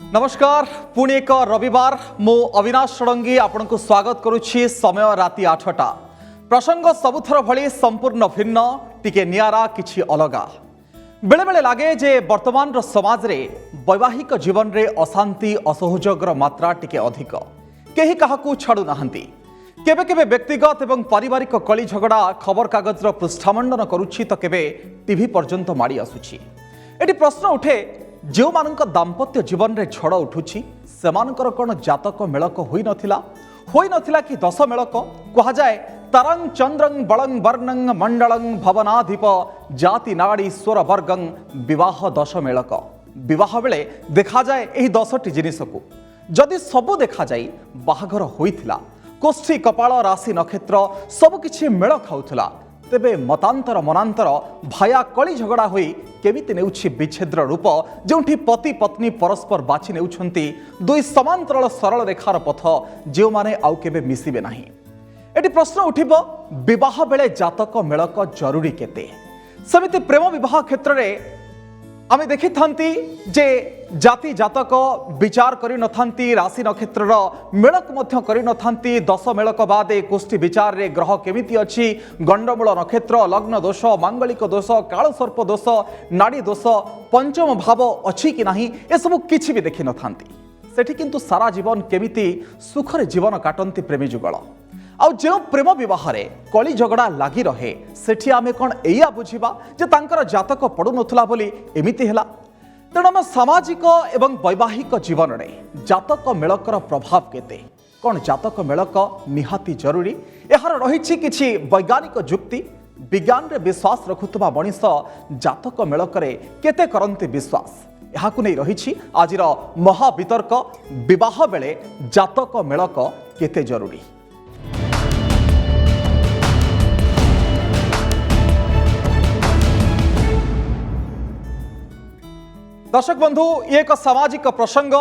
नमस्कार पुणी एक रविवार मु अविनाश षडंगी आपण को स्वागत करुछि। समय राति 8टा प्रसंग सबुथर भली संपूर्ण भिन्न टिके नियारा किछि अलगा। बेले बेले लागे जे वर्तमान समाज रे वैवाहिक जीवन रे अशांति असहयोगर मात्रा टिके अधिक। केही काहाकू छाड़ू नाहंती। केबे केबे व्यक्तिगत एवं पारिवारिक कली झगड़ा खबर कागजर पृष्ठामंडन करुछि तो केबे टीवी पर्यंत माड़ी आसुछि। एटी प्रश्न उठे जो मानक दाम्पत्य जीवन रे झड़ उठुछि सेमानकर कोन जातक मेलक होई नथिला कि दश मेलक कहा जाए तरंग चंद्रंग बलंग वर्णंग मंडलंग भवनाधिप जाति नाड़ी स्वर वर्गंग विवाह दश मेलक। विवाह बेले देखा जाए एही 10टी जिनिस को जदि सबु देखा जाए बाहाघर होइथिला कोष्ठी कपाल राशि नक्षत्र सबकिछि मेल खाउथिला तेबे मतांतर मनांतर भाया कली झगड़ा होई केमिति नेउछि विच्छेद्र रूप जोंठी पति पत्नी परस्पर बाछि नेउछंती दुई समांतरल सरल रेखार पथ जो माने आउ केबे मिसिबे नाही। एटी प्रश्न उठिबो विवाह बेले जातक मेलक जरूरी केते। समिति प्रेम विवाह क्षेत्र रे आमे देखि थांती जे जाति जातक विचार करि नथांती राशि नक्षत्र मेलक मध्य करि नथांती दश मेलक बादे कोष्ठी विचार रे ग्रह केमिति अछि गंडमूल नक्षत्र लग्न दोष मांगलिक दोष काल सर्प दोष नाड़ी दोष पंचम भाव अछि कि नाही ए सब किछि भी देखि नथांती। सेठी किंतु सारा जीवन केमिति सुखरे जीवन काटंती प्रेमी जुगल आउ जो प्रेम विवाह रे कली झगड़ा लगी रहे सेठी आमे कोन एया बुझिबा जे तांकर जातक पडु नथुला बोली एमिति हेला। तेणु आम सामाजिक एवं वैवाहिक जीवन रे जातक मेलकर प्रभाव केते कोन जातक मेलक निहाती जरूरी एहार रहिछि किछि वैज्ञानिक जुक्ति। विज्ञान रे विश्वास रखुतबा मनीष जातक मेलक रे केते करंती विश्वास एहाकु नै रहिछि आजिर महावितर्क विवाह बेले जातक मेलक केते जरूरी। दर्शक बंधु ये एक सामाजिक प्रसंग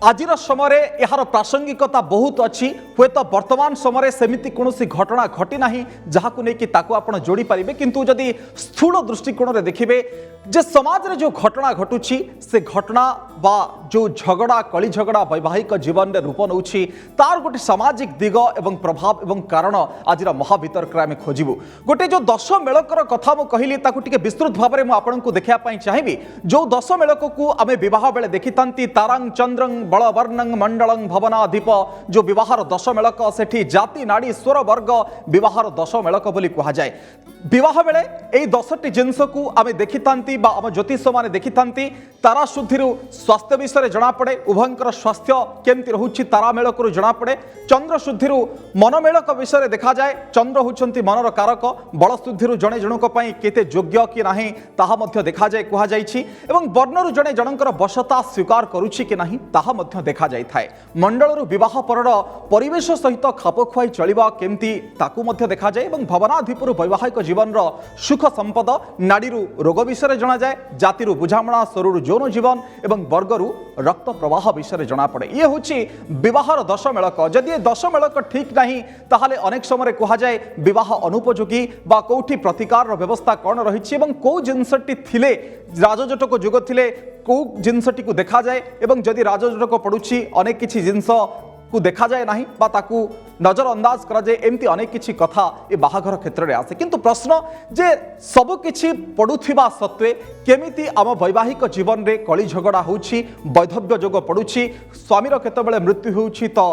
आजिर समय यार प्रासंगिकता बहुत अच्छी हुए तो वर्तमान समय सेमिति कौनसी घटना घटी ना जहां नहीं कि ताकू आपण जोड़ी पारिबे किंतु जदि स्थूल दृष्टिकोण रे देखिबे जे समाज रे जो घटना घटुची से घटना बा जो झगड़ा कली झगड़ा वैवाहिक जीवन रे रूप नउछि तार गोटे सामाजिक दिग एवं प्रभाव एवं कारण आज महावितर्क आम खोजबू। गोटे जो दश मेलकर कथा मु कहली ताकू टिके विस्तृत भाव में आपको देखा चाहिए जो दश मेलक को आम बह बेले देखी तारंग चंद्रंग बल वर्णंग मंडलंग भवनाधिप जो विवाहर दश मेलक सेठी जाति नाड़ी स्वर वर्ग विवाहर दश मेलक बोली कहा जाए। विवाह बेले यही 10टी जिनस को आम देखी आम ज्योतिष मैंने देखी तारा शुद्धि स्वास्थ्य विषय जना पड़े उभयंकर स्वास्थ्य केमती रोचे तारा मेलक जना पड़े चंद्र शुद्धि मन मेलक विषय देखा जाए चंद्र होउछंती मनर कारक बल शुद्धि जड़े जनक केते योग्य कि नाही ताहा मध्य देखा जाए कहा जाइछि एवं वर्णरु जड़े जनकर वशता स्वीकार करुछि कि नाही ताहा मध्य देखा जाय थाए। मंडलरु विवाह परर परिवेश सहित खाप खुआई चलिबा केमती ताकू मध्य देखा जाए एवं भवनाधिपरु वैवाहिक जीवन सुख संपद नाड़ीरू रोग विषय जना जाए जातिरु बुझामणा स्वरु यौन जीवन एवं वर्गरु रक्त प्रवाह विषय जना पड़े। ये होछि विवाहर दश मेलक। जदि दश मेलक ठीक नहीं ताहले अनेक समय कहा जाए विवाह अनुपयोगी बा कोठी प्रतिकार व्यवस्था कौन रही एवं कौ जिनसटी थिले राजजटक जुग थिले कौ जिनसटी को देखा जाए एवं जदि राजजटक पड़ुछि अनेक किछि जिनस को देखा जाए नहीं बा ताकू नजर अंदाज करा जाए एमती अनेक किछि कथा ए बाहाघर क्षेत्र में आसे किंतु प्रश्न जे सब किछि पड़ुथिबा सत्वे केमिति आम वैवाहिक जीवन रे कली झगड़ा होउछि वैधव्य जोग पड़ुछि स्वामीर केतेबेले मृत्यु होउछि तो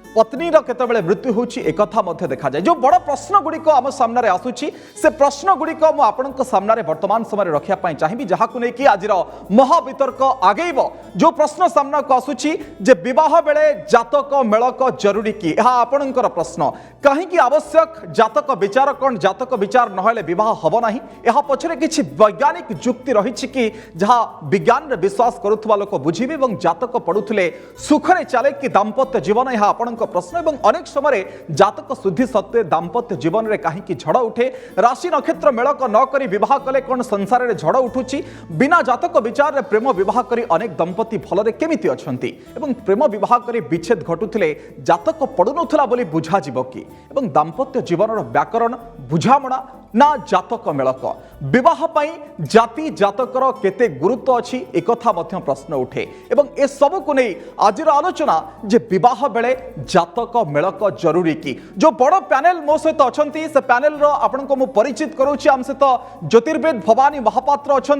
पत्नीर केतेबेले मृत्यु होउछि एक कथा मध्य देखा जाए। जो बड़ प्रश्न गुड़िक आम सामने आसुछि से प्रश्न गुड़िक मु आपनक सामने वर्तमान समय रखिया पाई चाहिबी जहाकु नै कि आजिर महावितर्क आगेब। जो प्रश्न सामना को आसुछि जे विवाह बेले जातक मेलक जरूरी कि यह आपनकर प्रश्न कहीं आवश्यक जातक विचार कौन जातक विचार नहले विवाह हब नाही यह पछरे किछि वैज्ञानिक जुक्ति रहिछि कि जहाँ विज्ञान रे विश्वास करुथबा लोक बुझिबे एवं जातक पड़ुथिले सुखरे चले कि दाम्पत्य जीवन यह आपण प्रश्न एवं अनेक समय जातक शुद्धि सत्वे दाम्पत्य जीवन रे कहीं झड़ उठे राशि नक्षत्र मेलक न करी विवाह कले कौन संसार रे झड़ उठुची बिना जातक विचार रे प्रेम विवाह करी अनेक दंपति भलरे केमिति अछंती एवं प्रेम विवाह करी विच्छेद घटुथिले जातक पडु नथुला बोली बुझा जिवो कि एवं दाम्पत्य जीवन व्याकरण बुझामणा ना जातक मेलक विवाह पई जाति जातकर केते गुरुत्व अच्छी एक प्रश्न उठे एवं ए सब को नहीं आज आलोचना जे विवाह बेले जातक मेलक जरूरी कि जो बड़ पैनल मो सहित अच्छा से पैनल रो आपण को मु परिचित करूची आम सहित ज्योतिर्वेद भवानी महापात्र अच्छा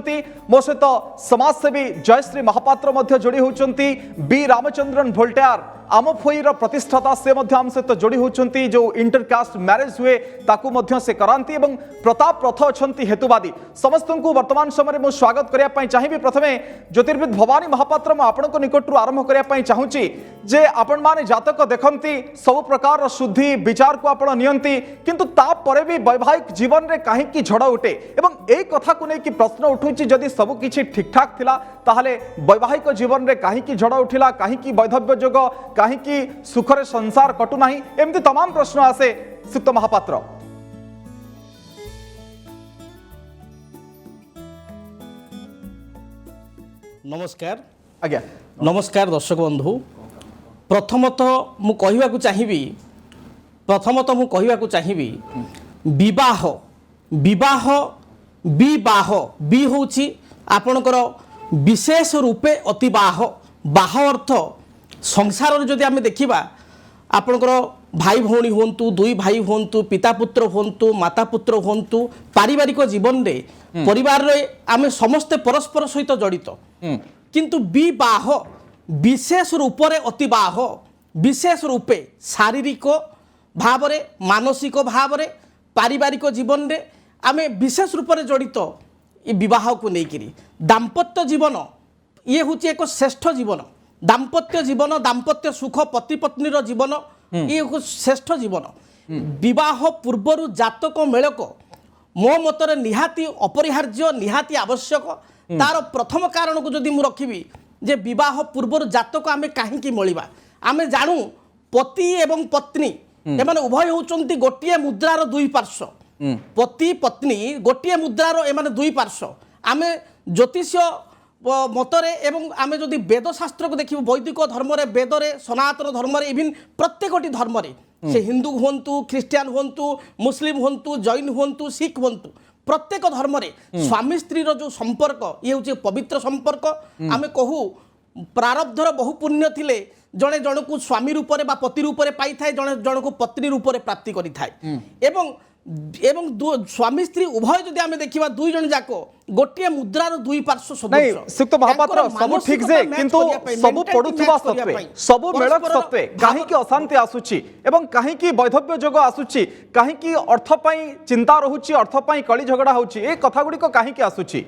मो सहित समाजसेवी जयश्री महापात्र मध्य जोड़ी होती बी रामचंद्रन भोल्टेयर आम फोईर प्रतिष्ठाता से आम सहित जोड़ी होती जो इंटरकास्ट मैरिज हुए ताकू मध्य से करांती एवं प्रताप रथ अच्छा हेतुवादी समस्त को वर्तमान समय में स्वागत करने चाहिए। प्रथमे ज्योतिर्विद भवानी महापात्र आपण निकट आरंभ करने चाहूँगी जे आपण माने जातक देखती सब प्रकार शुद्धि विचार को आपण नियंती किंतु तापरे भी वैवाहिक जीवन रे कहीं झड़ उठे एवं यही कथा को लेकिन प्रश्न उठुची जदि सब किछि ठीक ठाक थिला ताहले वैवाहिक जीवन रे कहीं झड़ उठिला कहीं वैधव्य जोग कहीं सुखरे संसार कटु नाही एमती तमाम प्रश्न आसे। सुक्त महापात्र नमस्कार आज्ञा नमस्कार दर्शक बंधु प्रथमतः मु कहवाकू चाहिए विवाह विवाह विवाह बी होची आपणकर विशेष रूपे अतिबाह बाह अर्थ संसार जदि आम देखा आपणकर भाई भौणी हूँ दुई भाई हूँ पिता पुत्र हूँ माता पुत्र हूँ पारिवारिक जीवन रे परिवार रे आमे समस्ते परस्पर सहित जड़ित किंतु विवाह विशेष रूप रे अतिबाह विशेष रूपे शारीरिक भाव रे मानसिक भाव रे पारिवारिक जीवन रे आमे विशेष रूप से जड़ित ये विवाह को लेकिन दाम्पत्य जीवन ये हूँ एक श्रेष्ठ जीवन दाम्पत्य सुख पति पत्नीर जीवन ये एक श्रेष्ठ जीवन विवाह पूर्वर जातक मेलक मो मतरे निहाती अपरिहार्य निहाती आवश्यक तार प्रथम कारण को जदि मु रखिबी जे विवाह पूर्वर जातक आमे काहींकी मळिबा आमे जानू पति एवं पत्नी एमाने उभय होउचंती गोटिए मुद्रार दुई पार्श्व पति पत्नी गोटिए मुद्रार एमाने दुई पार्श्व आमे ज्योतिष मतरे एवं आमे जदि वेद शास्त्र को देखिबो वैदिक धर्म रे वेद रे सनातन धर्म रे इवन प्रत्येकटी धर्म रे से हिंदू हंतु ख्रिस्टियान हंतु मुस्लिम हंतु जैन हंतु सिख हंतु प्रत्येक धर्म रे स्वामी स्त्री रो जो संपर्क ये हूँ पवित्र संपर्क आमे कहू प्रारब्धर बहु पुण्य थिले जड़े जन को स्वामी रूप बा पति रूप पाई थाए जड़े जन को पत्नी रूप प्राप्ति करि थाए एवं स्वामी स्त्री उभय जदि आमे देखिबा दुई जन जाको गोटिए मुद्रार दुई पार्श्व सदृश सुक्त महापात्र सब ठीक जे किंतु सब पडुथबा सत्वे सब मेलक सत्वे काहे की अशांति आसुची एवं काहे की वैधव्य जोग आसुची काहे की अर्थ पई चिंता रहुची अर्थ पई कली झगड़ा होची ए कथा गुडी को काहे की आसुची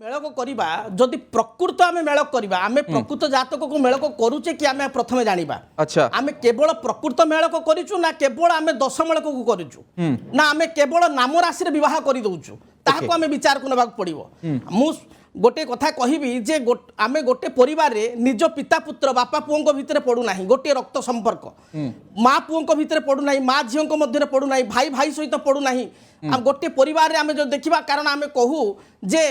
मेलक करवा जदि प्रकृत आम मेलक करवा आम प्रकृत जातक को मेलक करुचे कि आम प्रथम जानिबा अच्छा आम केवल प्रकृत मेलक करिचु ना केवल आम दश मेलक को करिचु ना आम केवल नाम राशि रे विवाह करि दउचु ताहाको आम विचार को नबाक पड़िबो मु गोटे कथा कहबी जे आम गोटे परिवार रे निज पिता पुत्र बापा पुओं भितर पड़ू ना गोटे रक्त संपर्क माँ पुओं भितर पड़ू ना माँ झीओं मध्य पड़ू ना भाई भाई सहित पड़ू ना गोटे परिवार रे आम जो देखा कारण आम कहू जे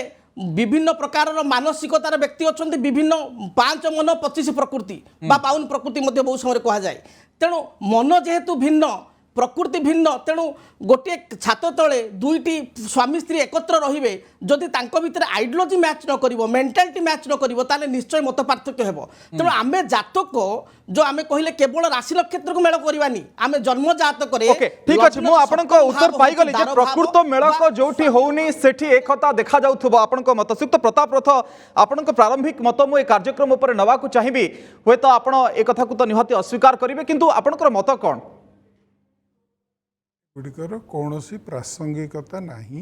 विभिन्न प्रकार मानसिकतार व्यक्ति अच्छा विभिन्न 5 मन 25 प्रकृति बा 52 प्रकृति मध्य बहुत समय कह जाए तेणु मन जेहेतु भिन्न प्रकृति भिन्न तेणु गोटे छात तले दुईटी स्वामी स्त्री एकत्र रहिबे जदि तांको भितर आइडियोलॉजी मैच न करिवो मेंटालिटी मैच न करिवो ताले निश्चय मत पार्थक्य हेबो तेणु आमे जातक जो आमे कहिले केवल राशि नक्षत्र को मेल करवानी आमे जन्म जातक रे ओके ठीक अछि मो आपनको उत्तर पाई गली जे प्रकृत मेलक जोठी होउनी सेठी एकता देखा जाउथबो आपनको मत सुक्त प्रताप रथ आपनको प्रारंभिक मत मो ए कार्यक्रम ऊपर नवा को चाहिबी होय तो आपण ए कथा को तो निहाती अस्वीकार करिवे किंतु आपनकर मत कोन गुड़िकर कौन सी प्रासंगिकता नहीं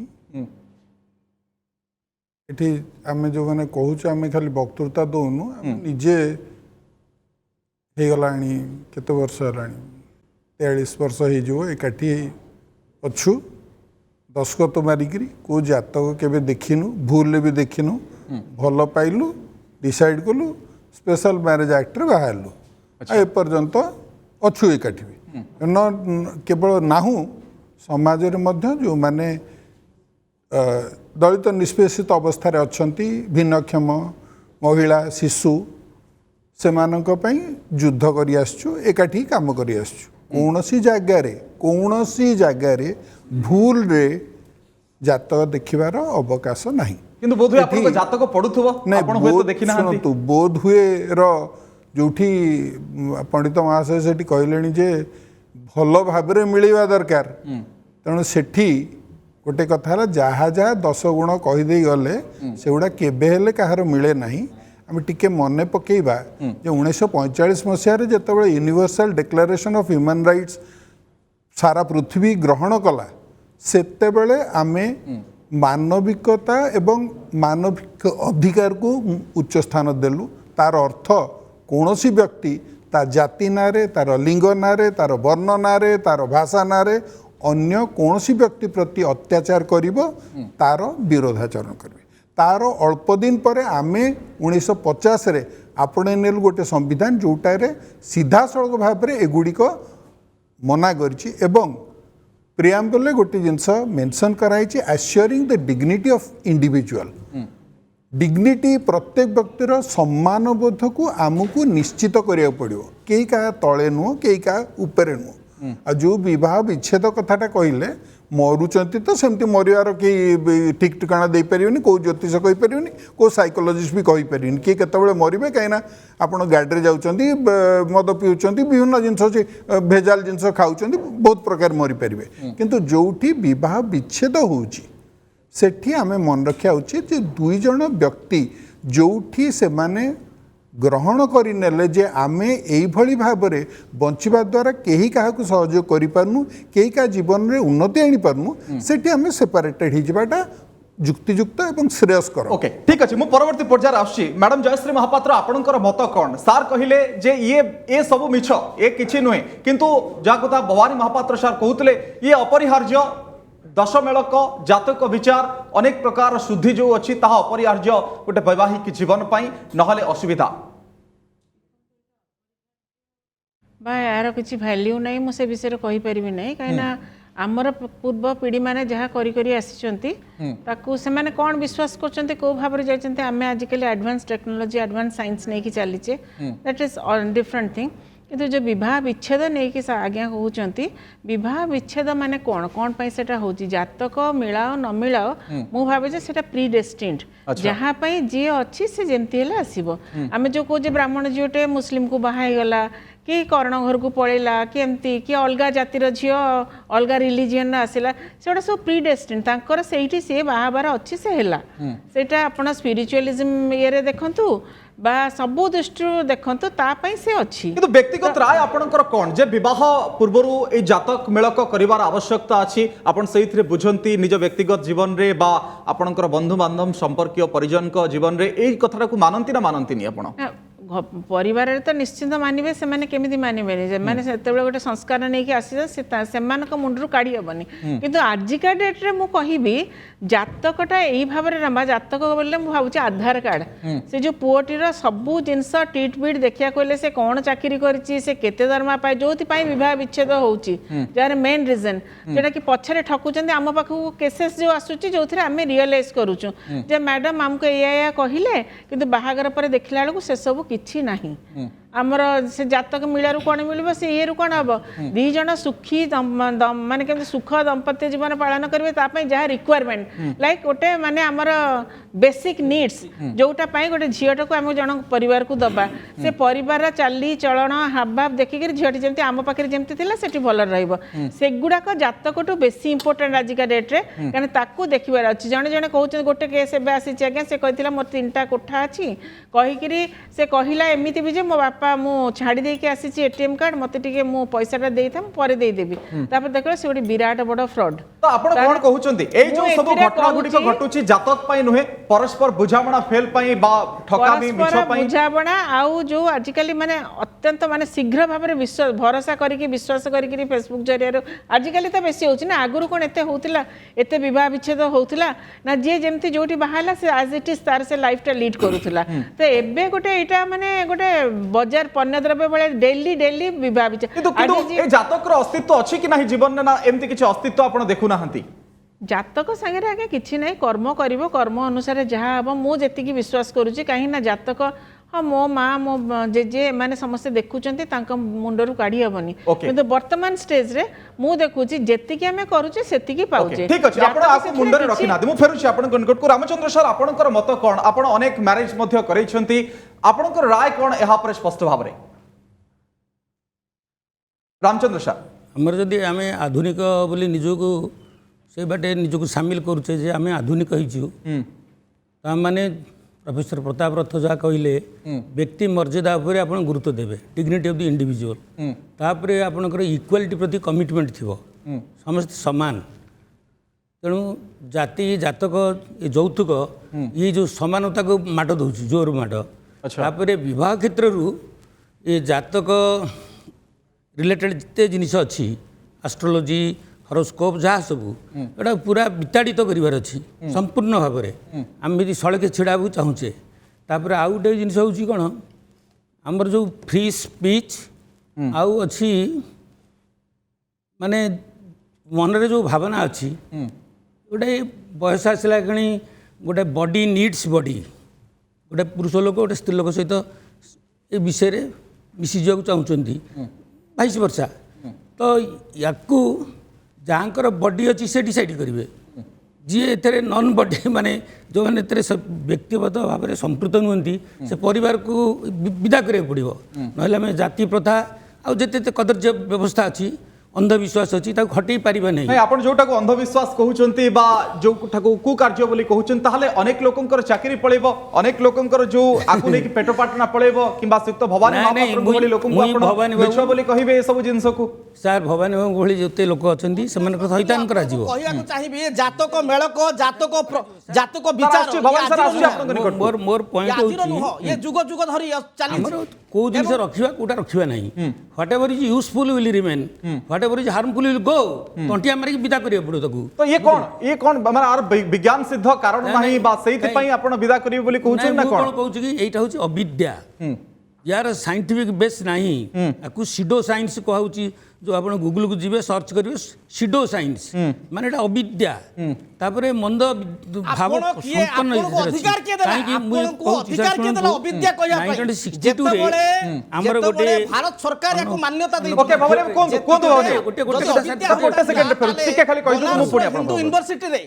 एठी आमे जो मैंने कहूँ आमे खाली वक्तृता दौनु निजे हो गलानी केते वर्ष हलानी 43 वर्ष हो एकाठी अच्छु दशखत मारिकी को जातक केबे देखिनु भूल भी देखिनु भल पाइलु डिसाइड कलु स्पेशल मैरिज एक्ट रे बाहरलु एपर्यंत अच्छु एकाठी न केवल नाहू समाज जो माने दलित निष्पेषित अवस्था अच्छा भिन्नक्षम महिला शिशु सेमानଙ୍କ ପାଇଁ ଯୁଦ୍ଧ କରି ଆସିଛୁ ଏକାଠି କାମ କରି ଆସିଛୁ କୌଣସି ଜାଗାରେ ଭୁଲରେ ଜାତକ ଦେଖିବାର ଅବକାଶ ନାହିଁ କିନ୍ତୁ ବୋଧହୁଏ ଆପଣଙ୍କ ଜାତକ ପଡୁଥିବ ଆପଣ ହୁଏତ ଦେଖି ନାହାନ୍ତି ଶୁଣନ୍ତୁ ବୋଧ ହୁଏ ର ଯୋଉଠି ପଣ୍ଡିତ ମହାଶୟ ସେଠି କହିଲେଣି ଯେ ଭଲ ଭାବରେ ମିଳିବା ଦରକାର ତେଣୁ ସେଠି ଗୋଟେ କଥା ହେଲା ଯାହା ଯାହା 10 ଗୁଣ କହିଦେଇ ଗଲେ ସେଗୁଡ଼ା କେବେ ହେଲେ କାହାର ମିଳେ ନାହିଁ ଆମେ ଟିକେ ମନେ ପକେଇବା ଯେ 1945 ମସିହାରେ ଯେତେବେଳେ universal declaration of human rights ସାରା ପୃଥିବୀ ଗ୍ରହଣ କଲା ସେତେବେଳେ ଆମେ ମାନବିକତା ଏବଂ ମାନବିକ ଅଧିକାରକୁ ଉଚ୍ଚ ସ୍ଥାନ ଦେଲୁ ତାର ଅର୍ଥ କୌଣସି ବ୍ୟକ୍ତି ତା ଜାତି ନାଁରେ ତାର ଲିଙ୍ଗ ନାଁରେ ତାର ବର୍ଣ୍ଣ ନାଁରେ ତାର ଭାଷା ନାଁରେ ଅନ୍ୟ କୌଣସି ବ୍ୟକ୍ତି ପ୍ରତି ଅତ୍ୟାଚାର କରିବ ତାର ବିରୋଧାଚରଣ କରିବେ तार अल्प दिन पर आमे 1950 रे आपणे नेलु गोटे संविधान जोटारे सीधा सड़क भाव में एगुड़िक मना करिछि एवं प्रियाम्बल गोटे जिनस मेंशन कराई assuring the dignity of individual dignity प्रत्येक व्यक्तिर सम्मान बोध को आमको निश्चित करिया पड़िबो केई का तले नुह केई का ऊपर नुह आ जो विवाह विच्छेद कथाटा कहले मरुचंती तो सेमती मरिवार कि ठीक ठिकाना दे पारिबेनी को ज्योतिष कहि पारिबेनी को साइकोलॉजिस्ट भी कहि पारिबेनी कि केतेबेले मरिबे काइना आपण गाड़ी जाउचंती मद पिउचंती विभिन्न जिनस भेजाल जिनस खाउचंती बहुत प्रकार मरि पारिबे किंतु जोठी विवाह विच्छेद होउची सेठी आमे मन रखिया उचित जे दुई जण व्यक्ति जोठी से माने ग्रहण करिनेले जे आमे एई भली भाबरे बंचिबा द्वारा केही काहाकू सहयोग करि पारनु केही का जीवन रे उन्नति आनी पारनु सेठी आमे सेपरेटेड हि जिबाटा जुक्तियुक्त एवं श्रेयस्कर ओके ठीक अछि मु परवर्ती पर्यायर आछि मैडम जयश्री महापात्र आपनकर मत कोन सार कहिले जे ये सब मिछ ए किछि नुहे किंतु जा कथा भवानी महापात्र सार कहउतले ये अपरिहार्य दशमेलक जातक विचार अनेक प्रकार शुद्धि जो अच्छी ताहा अपरिहार्य गोटे वैवाहिक जीवन पाई नहले असुविधा यार किसी भैल्यू नहीं मुझे विषय कही पारि नहीं कहीं आमर पूर्व पीढ़ी मैंने जहाँ करी आसी कौन विश्वास कर कौ भाव में जाते आम आजिकल एडवांस टेक्नोलोजी एडवांस साइंस नहीं कि चलीचे दैट इज डिफरेंट थिंग किंतु जो विवाह विच्छेद नहीं कि आज्ञा कहते विवाह विच्छेद माने कौन कौन पाई सेटा होची जातक मिलाओ न मिलाओ मु भावे जे सेटा प्री डेस्टिन्ड जहाँ पाई जी अच्छी से जमती हेले आसीबो आमे जो कहूँ ब्राह्मण झीटे मुस्लिम को बाहा गला कि कर्ण घर को पड़ेला कि एमती कि अलग जातिर झील अलग रिलीजियन आसला से सब प्री डेस्टिन्ड तांकर सेठी से बाहाबार अच्छी से हेला सेटा आपण स्पिरिचुअलिज्म ये देखंतु बा सबु दृष्टि देखंतु तापाई से अच्छी किंतु व्यक्तिगत राय आपनकर कोन जे विवाह पूर्वरु ए जातक मेलक करिवार आवश्यकता अछि आपण सेइथरे बुझंती निज व्यक्तिगत जीवन रे बा आपनकर बंधु बांधव संपर्कीय परिजन को जीवन रे ए कथरा को मानंती ना मानंती नि आपण परिवार तो निश्चिंत मानवे से केमी मानवे मैंने से गोटे संस्कार नहीं कि आसी से मुंडू काढ़ी हेनी किंतु आजिका डेट्रे मुझे कहबी जातकटा यही भाव में नवा जातक बोले मुझे भावुँ आधार कार्ड से जो पुओटीर सबू जिनस टिट बिट देखा कहले से कौन चाकरी करते दरमा पाए जो बह विच्छेद होची जार मेन रिजन जोटा कि पछरे ठकुचंदी आम पाखु केसेस जो आसूची जो आम रियलाइज करूँ जे मैडम आमको या कहले किंतु बाहागर पर देखला बेलू से सब किछि नहीं आमर से जातक मिलू कौन मिल से ये कौन हम दी जन सुखी माने केमती सुख दंपत्य जीवन पालन करेंगे तापाई जहाँ रिक्वायरमेंट लाइक गोटे माने आमर बेसिक नीड्स जोटा पाई गोटे झीटा को आम जन परिवार को दबा से परिवार चाली चलन हाव भाव देखिक झीटी जमी आम पाखे जमी थी भल रगुड़ाक जातक टू बेसी इंपोर्टेंट आजिका डेट्रे कहीं ताकू देखिबार अच्छी जड़े जड़े कहते गोटे केस एवं आसी आज्ञा से कहला मोर 3टा कोठा अच्छी कहीकि से कहला एमती भी मो बापा मु छाड़ी देके आसी एटीएम कार्ड मते टिके मु पैसाटा देइथा परे देई देबी तापर देखला से गोटे विराट बड़ फ्रॉड तो आपण कोन कहउचंती एई जो सब घटना गुडी को घटुची जातक पई नुहे परस्पर बुझामणा फेल पई बा ठकामी मिछ पई बुझामणा आउ जो आजिकली माने अत्यंत माने शीघ्र भाव में विश्वास भरोसा करिकि विश्वास करिकि फेसबुक जरिया आजिकली तो बेसी होची ना आगुरु कोन एते होतिला एते विवाह विच्छेद होतिला ना जे जेमती जोटी बाहाला से एज इट इज तार से लाइफ टा लीड करूथिला तो एबे गोटे एटा माने गोटे बाजार पण्य द्रव्य बेले डेली डेली विवाह विच्छेद ए जातक रो अस्तित्व अछि कि नाही जीवन ना एमती किछि अस्तित्व आपण देखु नाहंती जातक सागे आगे किसी ना कर्म कर कर्म अनुसार जहाँ हम मुझे विश्वास करुच्ची कहीं जातक हाँ मो माँ मो जेजे मैंने समस्ते देखुचंती तांका मुंडरू काढ़ी हबनी Okay. किंतु वर्तमान स्टेज रे मु देखुची जेतिकी हमें करूचे सेतिकी पाउचे ठीक अछि आपण आपको मुंडरे रखि ना मु फेरुछि आपण निकट को रामचंद्र सर आपणकर मत कोन आपण अनेक मैरिज मध्ये करैछंती आपणकर राय कोन एहा पर स्पष्ट भाव रे रामचंद्र सर आमर जदि आम आधुनिक बोली निजको से बाटे निजको सामिल करुचे जे आम आधुनिक हो माने प्रोफेसर प्रताप रथ जहाँ कहले व्यक्ति मर्यादा उपर आप गुरुत्व देवे डिग्निटी ऑफ द इंडिविजुअल तापर आपणकर इक्वालिटी प्रति कमिटमेंट थी समस्त समान तेणु जाति जातक ये यौतुक ये जो समानता को माड दौर जोर माड तापर विवाह क्षेत्र ये जातक रिलेटेड जिते जिनिस अच्छी एस्ट्रोलोजी हरोस्कोप जहाँ सबू एटा पूरा विताड़ित करार अच्छी संपूर्ण भाव में आम यदि सड़के छिड़ाबू चाहूचे तापर आउ गोटे जिनिस हूँ कौन आमर जो फ्री स्पीच आउ अच्छी माने मनरे जो भावना अच्छी गोटे बयस आसला कि गोटे बॉडी नीड्स बॉडी गोटे पुरुष लोक गोटे स्त्री लोक सहित ये विषय मिसी जा चाहते 22 वर्षा तो या जहाँकर बॉडी अच्छी से डिसाइड करेंगे जी एथे नॉन बॉडी माने जो मैंने व्यक्तिगत भाव में संपृक्त नुहति से परिवार को विदा करा पड़ो ना जाति प्रथा आउ जिते कदर्य व्यवस्था अच्छी अंधविश्वास अच्छी हटई पार नहीं आपण जोटा को अंधविश्वास कहउचंती बा जो कुकार्य बोली कहउचंती ताहले अनेक लोकंकर चाकरी पळेबो अनेक लोकंकर जो आकु नै पेट पाटना पळेबो किबा सिक्त भवानी महाप्रभु बोली लोकंको आपण मिछ बोली कहिबे ए सब जिंस को सर भवानी बाबू भली जते लोक अछंती सेमान को सैतान करा जीवो कहयाको चाहिबे जातक मेळक जातक विचार भवानी सर आसु आपण निकट मोर पॉइंट होची ये जुग जुग धरि चली हमर को जिंस रखिबा कोटा रखिबा नहीं whatever is useful will remain whatever is harmful will go Tantia मारी विदा करियो पड़ो तकू तो ये कौन माने आर विज्ञान सिद्ध कारण नाही बा सेति पई आपण विदा करियो बोली कहउछन ना कोन कहउछ कि एटा होची अविद्या यार साइंटिफिक बेस नाही आकु सिडो साइंस कहउची जो आपण गूगल को जीवे सर्च करियो सिडो साइंस माने एटा अविद्या तापरे मंद भाव संपन्न अधिकार के देला आपको अधिकार के देला अविद्या कहया पई 1962 रे हमर गोटे भारत सरकार याको मान्यता दे ओके भवने कोन भवने गोटे सेकंड फेर टिके खाली कहि दउ मु पुणी आपण यूनिवर्सिटी रे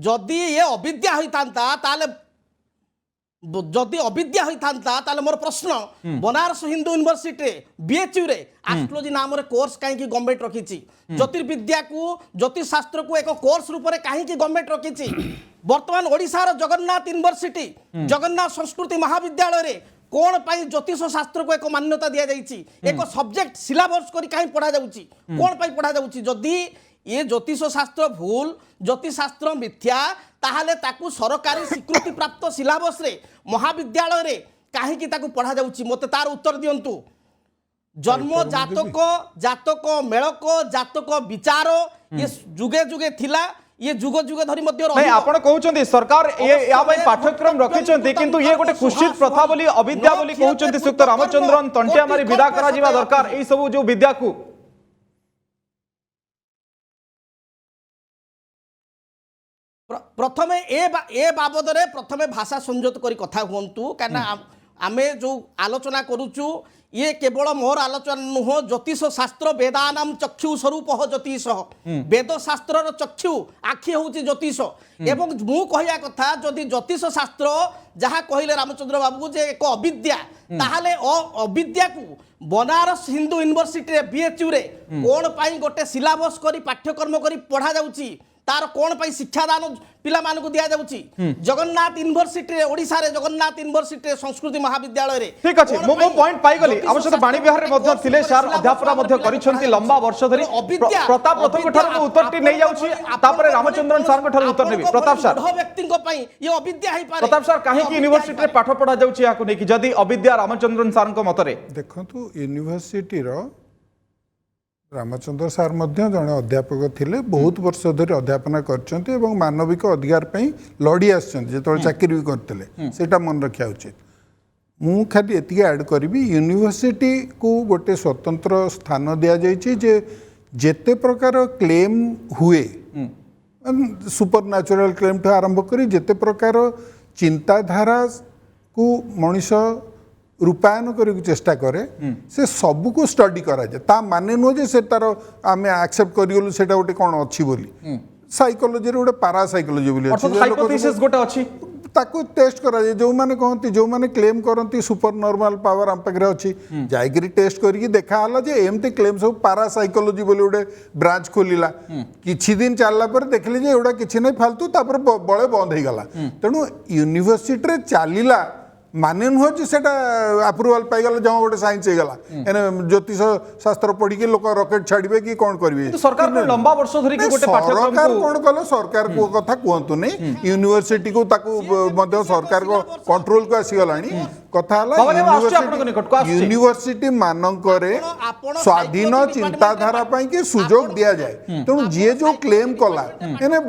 जदी ये अविद्या होइतांता ताले जदि अविद्या होता ताले मोर प्रश्न बनारस हिंदू यूनिवर्सिटी बीएचयू रे एस्ट्रोलॉजी नाम रे कोर्स कहीं गवर्नमेंट रखी ज्योतिर्विद्या को ज्योतिष शास्त्र को एक कोर्स रूप में कहीं गवर्नमेंट रखी वर्तमान ओडिशार जगन्नाथ यूनिवर्सिटी जगन्नाथ संस्कृति महाविद्यालय रे कौन पाई ज्योतिष शास्त्र को एक मान्यता दि जाइए एक सब्जेक्ट सिलेबस करी कहीं पढ़ा जाउची कौन पाई पढ़ा जाउची जदि ये ज्योतिष शास्त्र भूल ज्योतिष शास्त्र मिथ्या ताहले ताकू सरकारी स्वीकृति प्राप्त सिलेबस रे महाविद्यालय रे काहे की ताकू पढ़ा जाउची मते तार उत्तर दियंतु जन्म जातक जातक मेळक जातक विचार ये जुगे जुगे थिला ये जुग जुग धरी मध्य नहीं आपण कहउचंती सरकार ये या भाई पाठ्यक्रम रखिचंती किंतु ये गोटे कुशित प्रथा बोली अविद्या बोली कहउचंती सुक्त रामचंद्रन तंटिया मारी विदा करा जीवा दरकार एई सब जो विद्या को प्रथमे ए बाबद रे प्रथमे भाषा संयत करी कथा हुंतु काना आमे जो आलोचना करूचु ये केवल मोर आलोचना नुह ज्योतिष शास्त्र वेदानाम चक्षु स्वरूप ज्योतिष वेद शास्त्र चक्षु आखि होची ज्योतिष एवं मु कहया कथा जदि ज्योतिष शास्त्र जहाँ कहले रामचंद्र बाबू जे एक अविद्या ताहले अविद्या को बनारस हिंदू यूनिवर्सिटी रे बीएचयू रे कोन पाई गोटे सिलेबस करी पाठ्यक्रम करी पढ़ा जाउची तार कौन पाई शिक्षादान पिला मान को दिया जाउची जगन्नाथ यूनिवर्सिटी रे ओडिसा रे जगन्नाथ यूनिवर्सिटी रे संस्कृति महाविद्यालय रे ठीक अछि मो पॉइंट पाई गली हम सहित बाणी विहार रे मध्ये थिले सर अध्यापना मध्ये करिसंती लंबा वर्ष धरि प्रताप रथ को ठार उत्तर टी नै जाउची तापर रामचंद्रन सर को ठार उत्तर नेबी प्रताप सर बुढ व्यक्ति को पाई ये अविद्या है पारे प्रताप सर काहे की यूनिवर्सिटी रे पाठ पढ़ा जाउची याको नै कि जदी अविद्या रामचंद्रन सर को मतरे देखंतु यूनिवर्सिटी रो रामचंद्र सार मध्य जड़े अध्यापक थिले बहुत वर्ष धरी अध्यापना करछन्ते एवं मानविक अधिकार पई लड़ी आछन्ते जेतो चाकरी भी करतले सेटा मन रखिया उचित मु खाली एतिके ऐड करबी यूनिवर्सिटी को गोटे स्वतंत्र स्थान दिया जायछि जे जेते प्रकार क्लेम हुए सुपर नेचुरल क्लेम ठू आरंभ करी जेते प्रकार चिंताधारा को मनीष रूपायन करने चेष्टा करे से सब को स्टडी करा जाए ता माने नुह जे से तार आमे एक्सेप्ट करिगलु सेटा गोटे कोन अछि बोली साइकोलॉजी रे गोटे पारा साइकोलॉजी बोली अछि जे लोक हाइपोथेसिस गोटे अछि ताको टेस्ट करा जाए जो माने कहंती जो माने क्लेम करंती सुपर नॉर्मल पावर हम पाखरे अछि जायगिरी टेस्ट करिकी देखा हला जे एमती क्लेम सब पारा साइकोलॉजी बोली गोटे ब्रांच खोलिला किछि दिन चलला पर देखली जे एडा किछि नै फालतू तापर बळे बंद हे गला तेनु यूनिवर्सिटी रे चालिला माने नुह जे सेटा अप्रूवल पाइगला जहाँ गोटे साइंस होगा एने ज्योतिष शास्त्र पढ़ी के लोक रॉकेट छाड़िबे कि कौन करिवे सरकार को लंबा वर्ष धरि कि गोटे पाठ्यक्रम सरकार कौन कले सरकार को कथा कहतु नहीं यूनिवर्सिटी को ताको मध्य सरकार को कंट्रोल को आसी गलानी कथा हला यूनिवर्सिटी मानकरे स्वाधीन चिंताधारा पाई के सुजोग दिया जाए तेणु जी जो क्लेम कला एने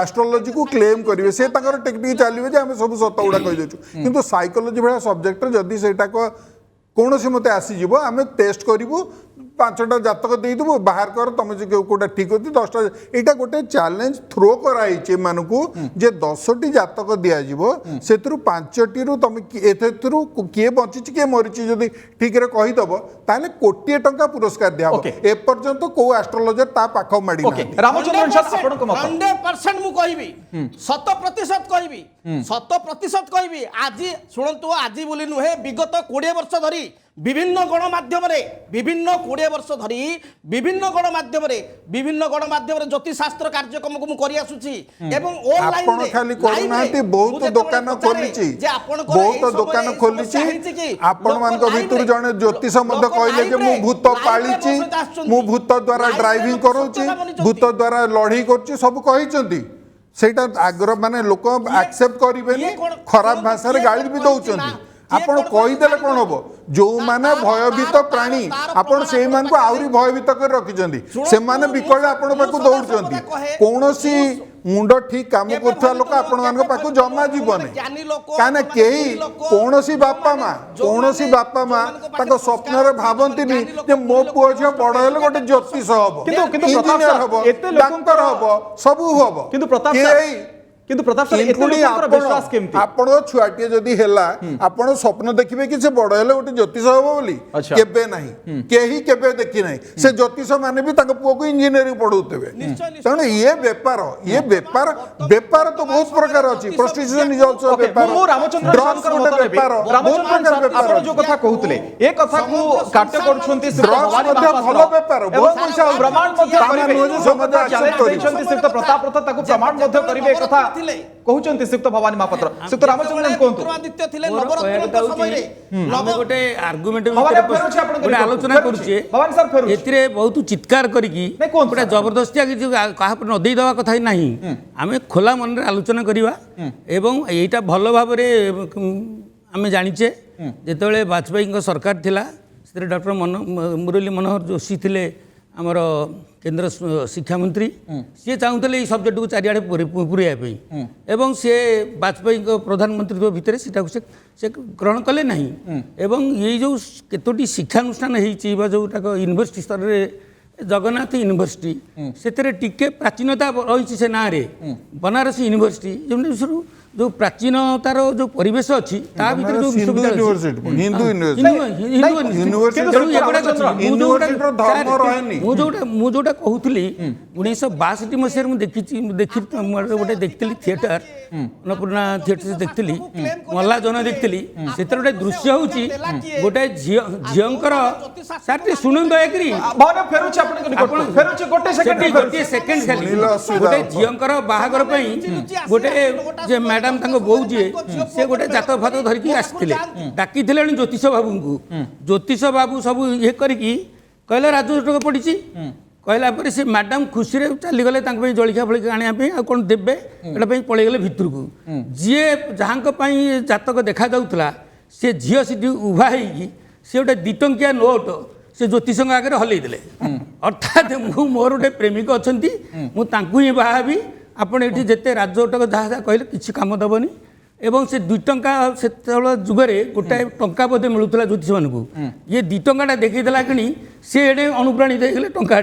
एस्ट्रोलॉजी को क्लेम करिवे से ताकर टेक्निक चलिवे जे हम सब सत गुडा कहि देछु किंतु साइकोलॉजी भाया सब्जेक्ट जदि सेटा को कौन से मत आसीज आम टेस्ट करूँ 5टा जातक देदेबू बाहर कर तुम कौटा ठीक अच्छे 10टा यहाँ गोटे चैलेंज थ्रो कराई मानक जे 10टी जातक दिज्व से 5टी तुम किए बची किए मरीची जदि ठीक कहीदेव ताले कोटी टंका पुरस्कार दिया एपर्यंत कौ एस्ट्रोलॉजर ता पाख माड़ी 100% मु कहबी 100% कहबी 100% कहबी आज शुणु आज बोली नुहे विगत 20 वर्ष धरी विभिन्न गणमाध्यम विभिन्न 20 वर्ष धरी विभिन्न गणमाध्यम ज्योतिषशास्त्र कार्यक्रम को करि आसुची एवं ऑनलाइन आपण खाली करूनांती बहुत दुकान खोलिची बहुत दुकान खोलिची आपण मान को भीतर जने ज्योतिष मध्य कहले जे मु भूत पालिची मु भूत द्वारा ड्राइविंग करूची भूत द्वारा लढी करची सब कहिचंती सेटा आग्रह माने लोक एक्सेप्ट करिवेनी खराब भाषा रे गाली भी दउचंती आपण कहीदेले कौन हम जो माने भयभीत प्राणी आपण से मान को आउरी भयभीत कर रखिचंती से माने विकल आपण पाकु दौड़चंती कोनोसी मुंड ठीक काम करथुआ लोक आपण मान पाकु जमा जीवने काने केही कोनोसी बापा मां ताको स्वप्न रे भाबंतीनी जे मो पुओ झियो बड़ हेले गोटे ज्योतिष हबो किंतु इंजीनियर हबो डॉक्टर हबो सबु हबो किंतु प्रताप सर एते लोकଙ୍କର विश्वास केमती आपण छुआटिए जदी हेला आपण स्वप्न देखिबे कि से बड़ हेले गोटे ज्योतिष हबो बोली केबे नाही केही केबे देखि नाही से ज्योतिष माने भी ताको पुओ को इंजीनियरिंग पढौतेबे तने ये व्यापार तो बहुत प्रकार अछि प्रोस्टिट्यूशन इज आल्सो व्यापार मो रामचंद्र शंकर मत रामचंद्र आपण जो कथा कहउतले ए कथा को काट्य करछंती भवानी भलो व्यापार बहुत पैसा प्रमाण मध्य करिवे समाज एक्सेप्ट करिसंती सिर्फ प्रताप रथ ताको प्रमाण मध्य करिवे ए कथा कहउचंती सिक्त भवानी महापात्र सिक्त रामचंद्रन कोंतु आदित्य थिले नवरत्न समय रे हम गोटे आर्गुमेंट गोटे आलोचना करूचे भवानी सर फेरु एतिरे बहुत चित्कार करिकी गोटे जबरदस्ती आगे कहा पर न देई दवा कथा ही नाही आमे खोला मन रे आलोचना करिवा एवं एटा भलो भाव रे आमे जानिचे जेतेबेले वाजपेयी सरकार थिला से डॉक्टर मुरली मनोहर जोशी थिले आमर केंद्र शिक्षा मंत्री सी चाहूले सब्जेक्ट को चारिआडे पुराई एवं सी वाजपेयी प्रधानमंत्री भितर से ग्रहण कले नहीं एवं ये जो केतोटी शिक्षानुष्ठान हो जो यूनिवर्सिटी स्तर में जगन्नाथ यूनिवर्सिटी से टिके प्राचीनता रही से ना रे बनारस यूनिवर्सिटी जो जो प्राचीनतार जो परिवेश अच्छी मुझे कहूली 1962 मसीह देखी गोटे देखी थिएटर अन्नपूर्णा थिएटर देखी मल्ला जन देखी से गोटे दृश्य हूँ गोटे झींकर सार शुणु दयाकरी गोटे सेकेंड खाली गोटे झींकर बाहागर गोटे मैडम बोऊ जी से गोटे जात फात धरिकी आसते डाकी ज्योतिष बाबू को ज्योतिष बाबू सब ये करके कहले राजस्व पड़ी कहला पर से मैडम खुशी चलीगले जलिखा फलिखा आने कौन देवे एटा पलैगले भितर को जी जहाँ जातक देखा जाऊला सी झील सीटी उभा होगी सी गोटे 2 टंकिया नोट से ज्योतिष आगे हल्दे अर्थात मोर गोटे प्रेमिक अच्छा मुझे ही बाहाबी आपड़ ये जिते राजोटक जहाँ जहाँ कहले किसी कम दबनी एवं से 2 टंका से जुगरे गोटाए टंका बोधे मिलूला ज्योतिष मान को ये 2 टंका देखा कि सी एडे अनुप्राणित होते टंका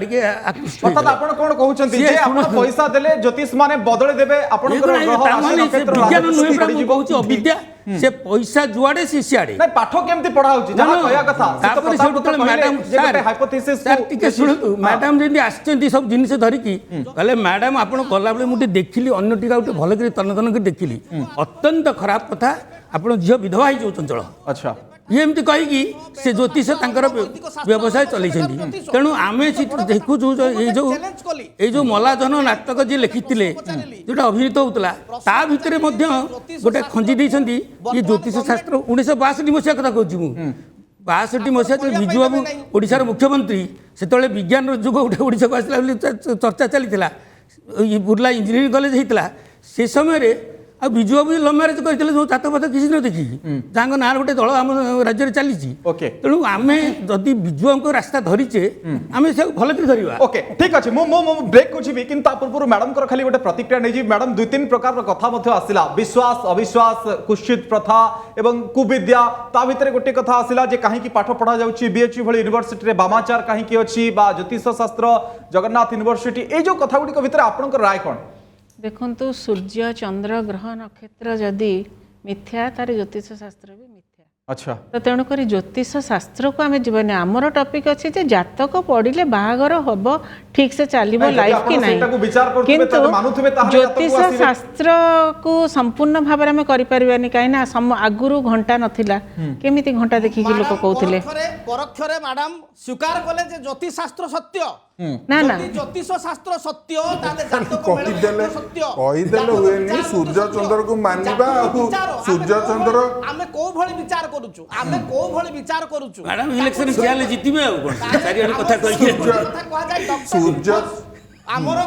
पैसा देले ज्योतिष माने बदले देबे विज्ञान नुहे कहूँ अविद्या से पैसा जुआड़े से सियाड़े ନାଇଁ ପାଠ କେମିତି ପଢା ହଉଛି ନା, ଯାହା ନା, କହିବା କଥା ସେ ତ ତାପରେ ପ୍ରତାପ ସେଠୁ କହିଲେ ମ୍ୟାଡାମ ଯେ ଗୋଟେ hypothesis ସାର୍ କୁ ଟିକେ ଶୁଣନ୍ତୁ ମ୍ୟାଡାମ ଯେମିତି ଆସିଛନ୍ତି ସବୁ ଜିନିଷ ଧରିକି କହିଲେ ମ୍ୟାଡାମ ଆପଣ ଗଲାବେଳେ ମୁଁ ଟିକେ ଦେଖିଲି ଅନ୍ୟ ଟିକେ ଆଉ ଟିକେ ଭଲ କରି ତନ କରି ଦେଖିଲି ଅତ୍ୟନ୍ତ ଖରାପ କଥା ଆପଣ ଝିଅ ବିଧବା ହେଇଯିବ ଚଞ୍ଚଳ ଆଚ୍ଛା ଇଏ ଏମିତି କହିକି ସେ ଜ୍ୟୋତିଷ ତାଙ୍କର ବ୍ୟବସାୟ ଚଲେଇଛନ୍ତି ତେଣୁ ଆମେ ଦେଖୁଛୁ ଏଇ ଯୋଉ ମଲାଜନ ନାଟକ ଯିଏ ଲେଖିଥିଲେ ଯୋଉଟା ଅଭିନୀତ ହଉଥିଲା ତା ଭିତରେ ମଧ୍ୟ ଗୋଟେ ଖଞ୍ଜି ଦେଇଛନ୍ତି ଇଏ ଜ୍ୟୋତିଷ ଶାସ୍ତ୍ର 1962 ମସିହା କଥା କହୁଛି ମୁଁ 62 ମସିହା ଯେତେବେଳେ ବିଜୁ ବାବୁ ଓଡ଼ିଶାର ମୁଖ୍ୟମନ୍ତ୍ରୀ ସେତେବେଳେ ବିଜ୍ଞାନର ଯୁଗ ଗୋଟେ ଓଡ଼ିଶାକୁ ଆସିଲା ବୋଲି ଚର୍ଚ୍ଚା ଚାଲିଥିଲା ବୁର୍ଲା ଇଞ୍ଜିନିୟରିଂ କଲେଜ ହେଇଥିଲା ସେ ସମୟରେ ଆଉ ବିଜୁ ବାବୁ ଲଭ୍ ମ୍ୟାରେଜ କରିଥିଲେ ଯେଉଁ ଜାତକ କିଛି ନ ଦେଖିକି ତାଙ୍କ ନାଁରେ ଗୋଟେ ଦଳ ଆମ ରାଜ୍ୟରେ ଚାଲିଛି ଓକେ ତେଣୁ ଆମେ ଯଦି ବିଜୁବାବୁଙ୍କ ରାସ୍ତା ଧରିଛେ ଆମେ ସେ ଭଲ କରି ଧରିବା ଓକେ ଠିକ ଅଛି ମୁଁ ବ୍ରେକ୍ କୁ ଯିବି କିନ୍ତୁ ତା ପୂର୍ବରୁ ମ୍ୟାଡମଙ୍କର ଖାଲି ଗୋଟେ ପ୍ରତିକ୍ରିୟା ନେଇଯିବି ମ୍ୟାଡମ 2-3 ପ୍ରକାରର କଥା ମଧ୍ୟ ଆସିଲା ବିଶ୍ୱାସ ଅବିଶ୍ୱାସ କୁଶ୍ଚିତ ପ୍ରଥା ଏବଂ କୁବିଦ୍ୟା ତା ଭିତରେ ଗୋଟେ କଥା ଆସିଲା ଯେ କାହିଁକି ପାଠ ପଢା ଯାଉଛି ବିଏଚୟୁ ଭଳି ୟୁନିଭର୍ସିଟିରେ ବାମାଚାର କାହିଁକି ଅଛି ବା ଜ୍ୟୋତିଷ ଶାସ୍ତ୍ର ଜଗନ୍ନାଥ ୟୁନିଭର୍ସିଟି ଏଇ ଯୋଉ କଥା ଗୁଡ଼ିକ ଭିତରେ ଆପଣଙ୍କର ରାୟ କ'ଣ ଦେଖନ୍ତୁ ସୂର୍ଯ୍ୟ ଚନ୍ଦ୍ର ଗ୍ରହ ନକ୍ଷତ୍ର ଯଦି ମିଥ୍ୟା ତାର ଜ୍ୟୋତିଷ ଶାସ୍ତ୍ର ବି ମିଥ୍ୟା ଆଚ୍ଛା ତ ତେଣୁକରି ଜ୍ୟୋତିଷ ଶାସ୍ତ୍ରକୁ ଆମେ ଯିବାନି ଆମର ଟପିକ୍ ଅଛି ଯେ ଜାତକ ପଢିଲେ ବାହାଘର ହବ ଠିକ ସେ ଚାଲିବ ଲାଇଫ କି ନାହିଁ କିନ୍ତୁ ଜ୍ୟୋତିଷ ଶାସ୍ତ୍ରକୁ ସମ୍ପୂର୍ଣ୍ଣ ଭାବରେ ଆମେ କରିପାରିବାନି କାହିଁକି ନା ଆଗରୁ ଘଣ୍ଟା ନଥିଲା କେମିତି ଘଣ୍ଟା ଦେଖିକି ଲୋକ କହୁଥିଲେ ପରୋକ୍ଷରେ ମ୍ୟାଡାମ ସ୍ୱୀକାର କଲେ ଯେ ଜ୍ୟୋତିଷ ଶାସ୍ତ୍ର ସତ୍ୟ ନା ନା ଜ୍ୟୋତିଷ ଶାସ୍ତ୍ର ସତ୍ୟ ତାହେଲେ ଜାତକ କହିଦେଲେ ହୁଏନି ସୂର୍ଯ୍ୟ ଚନ୍ଦ୍ରକୁ ମାନିବା ଆଉ ସୂର୍ଯ୍ୟ ଚନ୍ଦ୍ର ଆମେ କୋଉ ଭଳି ବିଚାର କରୁଛୁ ଆମେ କୋଉ ଭଳି ବିଚାର କରୁଛୁ ମ୍ୟାଡାମ ଇଲେକ୍ସନ ଠିଆ ହେଲେ ଜିତିବେ ଆଉ କ'ଣ ଚାରିଆଡେ କଥା କହିକି ସୂର୍ଯ୍ୟ ଆମର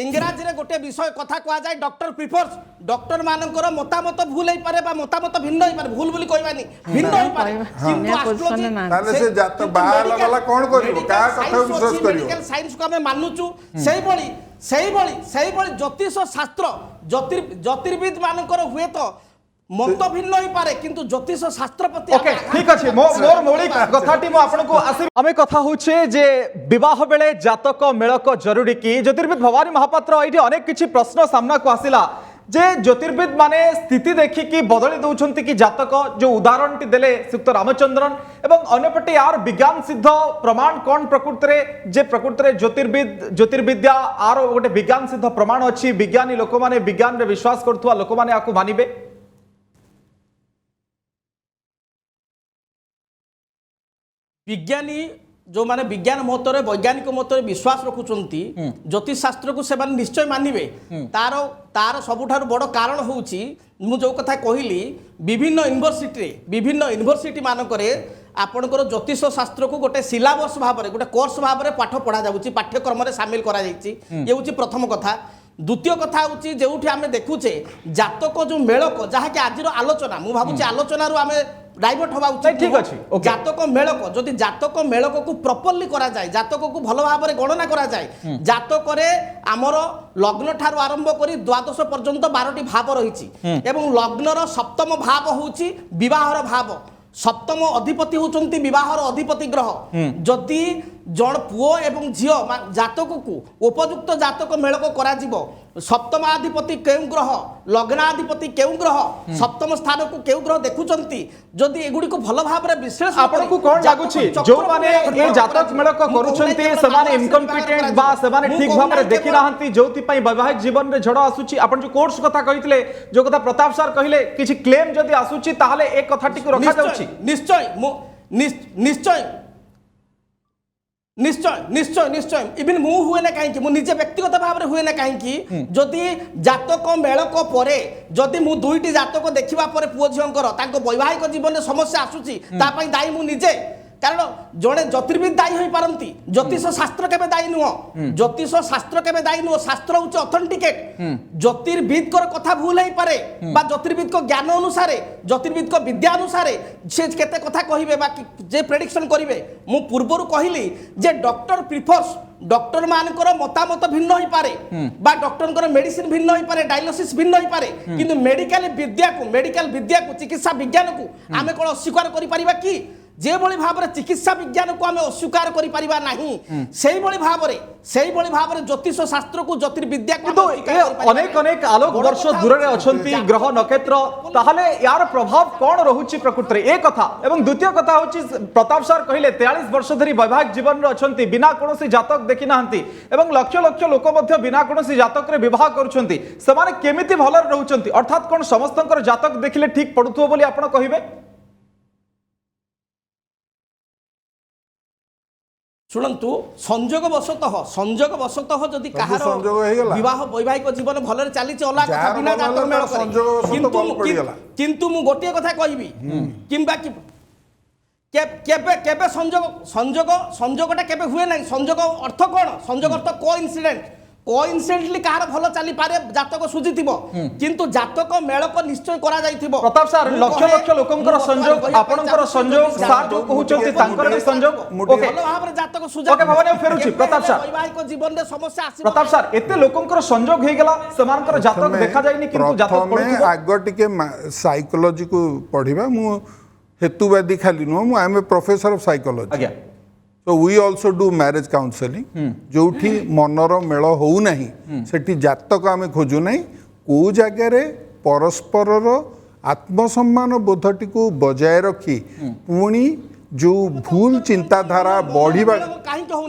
ଇଂରାଜୀରେ ଗୋଟେ ବିଷୟ କଥା କୁହାଯାଏ ଡକ୍ଟର ପ୍ରିଫର୍ସ ଡକ୍ଟର ମାନଙ୍କର ମତାମତ ଭୁଲ ହେଇପାରେ ବା ମତାମତ ଭିନ୍ନ ହେଇପାରେ ଭୁଲ ବୋଲି କହିବାନି ଭିନ୍ନ ହେଇପାରେ କିନ୍ତୁ ଆଷ୍ଟ୍ରୋଲୋଜି ତାହେଲେ ସେ ଜାତ ବାହାହେଲା ବାଲା କ'ଣ କରିବ କାହା କଥାକୁ ବିଶ୍ୱାସ କରିବ ମେଡିକାଲ ସାଇନ୍ସକୁ ଆମେ ମାନୁଛୁ ସେଇଭଳି ଜ୍ୟୋତିଷ ଶାସ୍ତ୍ର ଜ୍ୟୋତିର୍ବିଦ ମାନଙ୍କର ହୁଏତ ମତ ଭିନ୍ନ ହେଇପାରେ କିନ୍ତୁ ଜ୍ୟୋତିଷ ଶାସ୍ତ୍ର ପ୍ରତି ओके ठीक अछि मोर मौलिक कथाटी मो आपनको आसी हमें कथा होछे जे विवाह बेले जातक मेलक जरूरी की ज्योतिर्विद भवानी महापात्र एठी अनेक किछि प्रश्न सामना को आसिला जे ज्योतिर्विद माने स्थिति देखिकी बदली दौरान कि जातक जो उदाहरण देले श्रीयुक्त रामचंद्रन एवं अन्यपटे यार विज्ञान सिद्ध प्रमाण कौन प्रकृति ज्योतिर्विद्या आर गोटे विज्ञान सिद्ध प्रमाण अच्छी विज्ञानी लोक माने विज्ञान रे विश्वास करथुवा लोक माने आकु मानिबे विज्ञानी जो माने विज्ञान मतरे वैज्ञानिक मतरे विश्वास रखुंट ज्योतिष शास्त्र को सेमाने निश्चय मानिबे तार सबुठारु बड़ कारण होउची मु जो कथा कहली विभिन्न यूनिवर्सिटी मानकरे आपणकर ज्योतिष शास्त्र को गोटे सिलेबस भाव में गोटे कोर्स भाव में पाठ पढ़ा जाउची पाठ्यक्रम में सामिल करा जाइची ये होची प्रथम कथा द्वितीय कथा होची जेउठी आमे देखुचे जातक जो मेलक जहा कि आज आलोचना मु भाबुची आलोचना रु आमे डाइवर्ट हवा उचित ठीक अछि जातक मेलक जदि जातक मेलक को प्रॉपर्ली करा जाए जातक को भलो भाव में गणना करा जाए जातक रे हमर लग्न ठारू आरंभ करी द्वादश पर्यंत 12टी भाव रहिछि एवं लग्नर सप्तम भाव होछि विवाहर भाव सप्तम अधिपति होचंती विवाहर अधिपति ग्रह जदि जण पुओ एवं झियो जातक को उपयुक्त जातक मेलक करा जिवो सप्तमाधिपति केउ ग्रह लग्नाधिपति केउ ग्रह सप्तम स्थान को केउ ग्रह देखुचंती जदि एगुडी को भलो भाव रे विश्लेषण आपन को कोन लागुची जो माने ए जातक मेलक करूचंती सेमाने इनकम्पिटेंट बा सेमाने ठीक भाव रे देखि रहंती जोति पई वैवाहिक जीवन रे झड़ आसुची आपन जो कोर्स कथा कहितले जो कथा प्रताप सर कहिले किछि क्लेम जदि आसुची ताहाले एक कथाटी को रखा जाउची निश्चय इवन मु हुए ना कहीं मुझे व्यक्तिगत भाव में हुए ना कहीं जदि जातक मेलक परे जदि मु दुईटी जातक देखा पुओ झीकर वैवाहिक जीवन में समस्या आसूची दायी मु निजे कारण जड़े ज्योतिर्विद दायी हो पारती ज्योतिष शास्त्र केबे दायी नुह ज्योतिष शास्त्र केबे दायी नुह शास्त्र होचे ऑथेंटिकेट ज्योतिर्विद कथा भूल हो पारे बा ज्योतिर्विद को ज्ञान अनुसार ज्योतिर्विद को विद्या अनुसार से केते कथा कहिबे बा जे प्रेडिक्शन करिवे मु पूर्वरु कहली जे डॉक्टर प्रिफर्स डॉक्टर मानकर मतामत भिन्न हो पारे बा डॉक्टर मेडिसिन भिन्न हो पारे डायलिसिस भिन्न हो पारे किंतु मेडिकल विद्या को चिकित्सा विज्ञान को आमे कोन अस्वीकार करि परिबा कि जेभଳି भाବରେ चिकित्सा विज्ञान को आम अस्वीकार करि परिबा नाही सेही भाବରେ ज्योतिष शास्त्र को ज्योतिर्विद्या को किंतु ये अनेक अनेक आलोक वर्ष दूर रे अछंती ग्रह नक्षत्र ताहले यार प्रभाव कौन रहुची प्रकृति रे एक कथा एवं द्वितीय कथा होची प्रताप सर कहिले 43 वर्ष धरि वैवाहिक जीवन रे अछंती बिना कोनोसी जातक देखि नाहंती एवं लक्ष लक्ष लोक मध्य बिना कोनोसी जातक रे विवाह करूछंती समाने केमिति भलर रहउछंती अर्थात कोन समस्तंकर जातक देखिले ठीक पडुथो बोली आपण कहिबे शुणु संजोग वशतः जदि कहार संजोग ହେଇଗଲା। विवाह वैवाहिक जीवन भलरे चली अलग कथा ଯାହାର बिना ଭଲ जातक ହେଲା, मेल ତାର ସଂଯୋଗ ବଶତଃ ଭଲ ପଡ଼ିଗଲା। किंतु मु गोटे कथा कहबी किंबा केबे केबे संजोगटा केबे हुए नहीं संजोग अर्थ कौन संजोग अर्थ कोइन्सिडेंटली कहार भल चली पारे जातक सुझिथिबो किंतु जातक मेल को निश्चय करा जाइथिबो प्रताप सर लक्ष लक्ष लोकंकर संजोग आपणकर संजोग सार जो कहउछंती तांकर भी संजोग ओके भल भाबरे जातक सुझा ओके भवानी फेरुची प्रताप सर वैवाहिक जीवन रे समस्या आसीबो प्रताप सर एते लोकंकर संजोग हे गेला समानकर जातक देखा जायनी किंतु जातक प्रथमे पडुथो आग टिके साइकोलॉजी को पढ़िबा मु हेतुवादी खाली नो मु I am a professor of psychology आज्ञा So we also do marriage counseling. जोठी मनर मेल हो नहीं सेठी जातक आम खोजु नहीं को जगार परस्पर आत्मसम्मान बोधटी को बजाय रखी पुणी जो भूल चिंताधारा बढ़िबा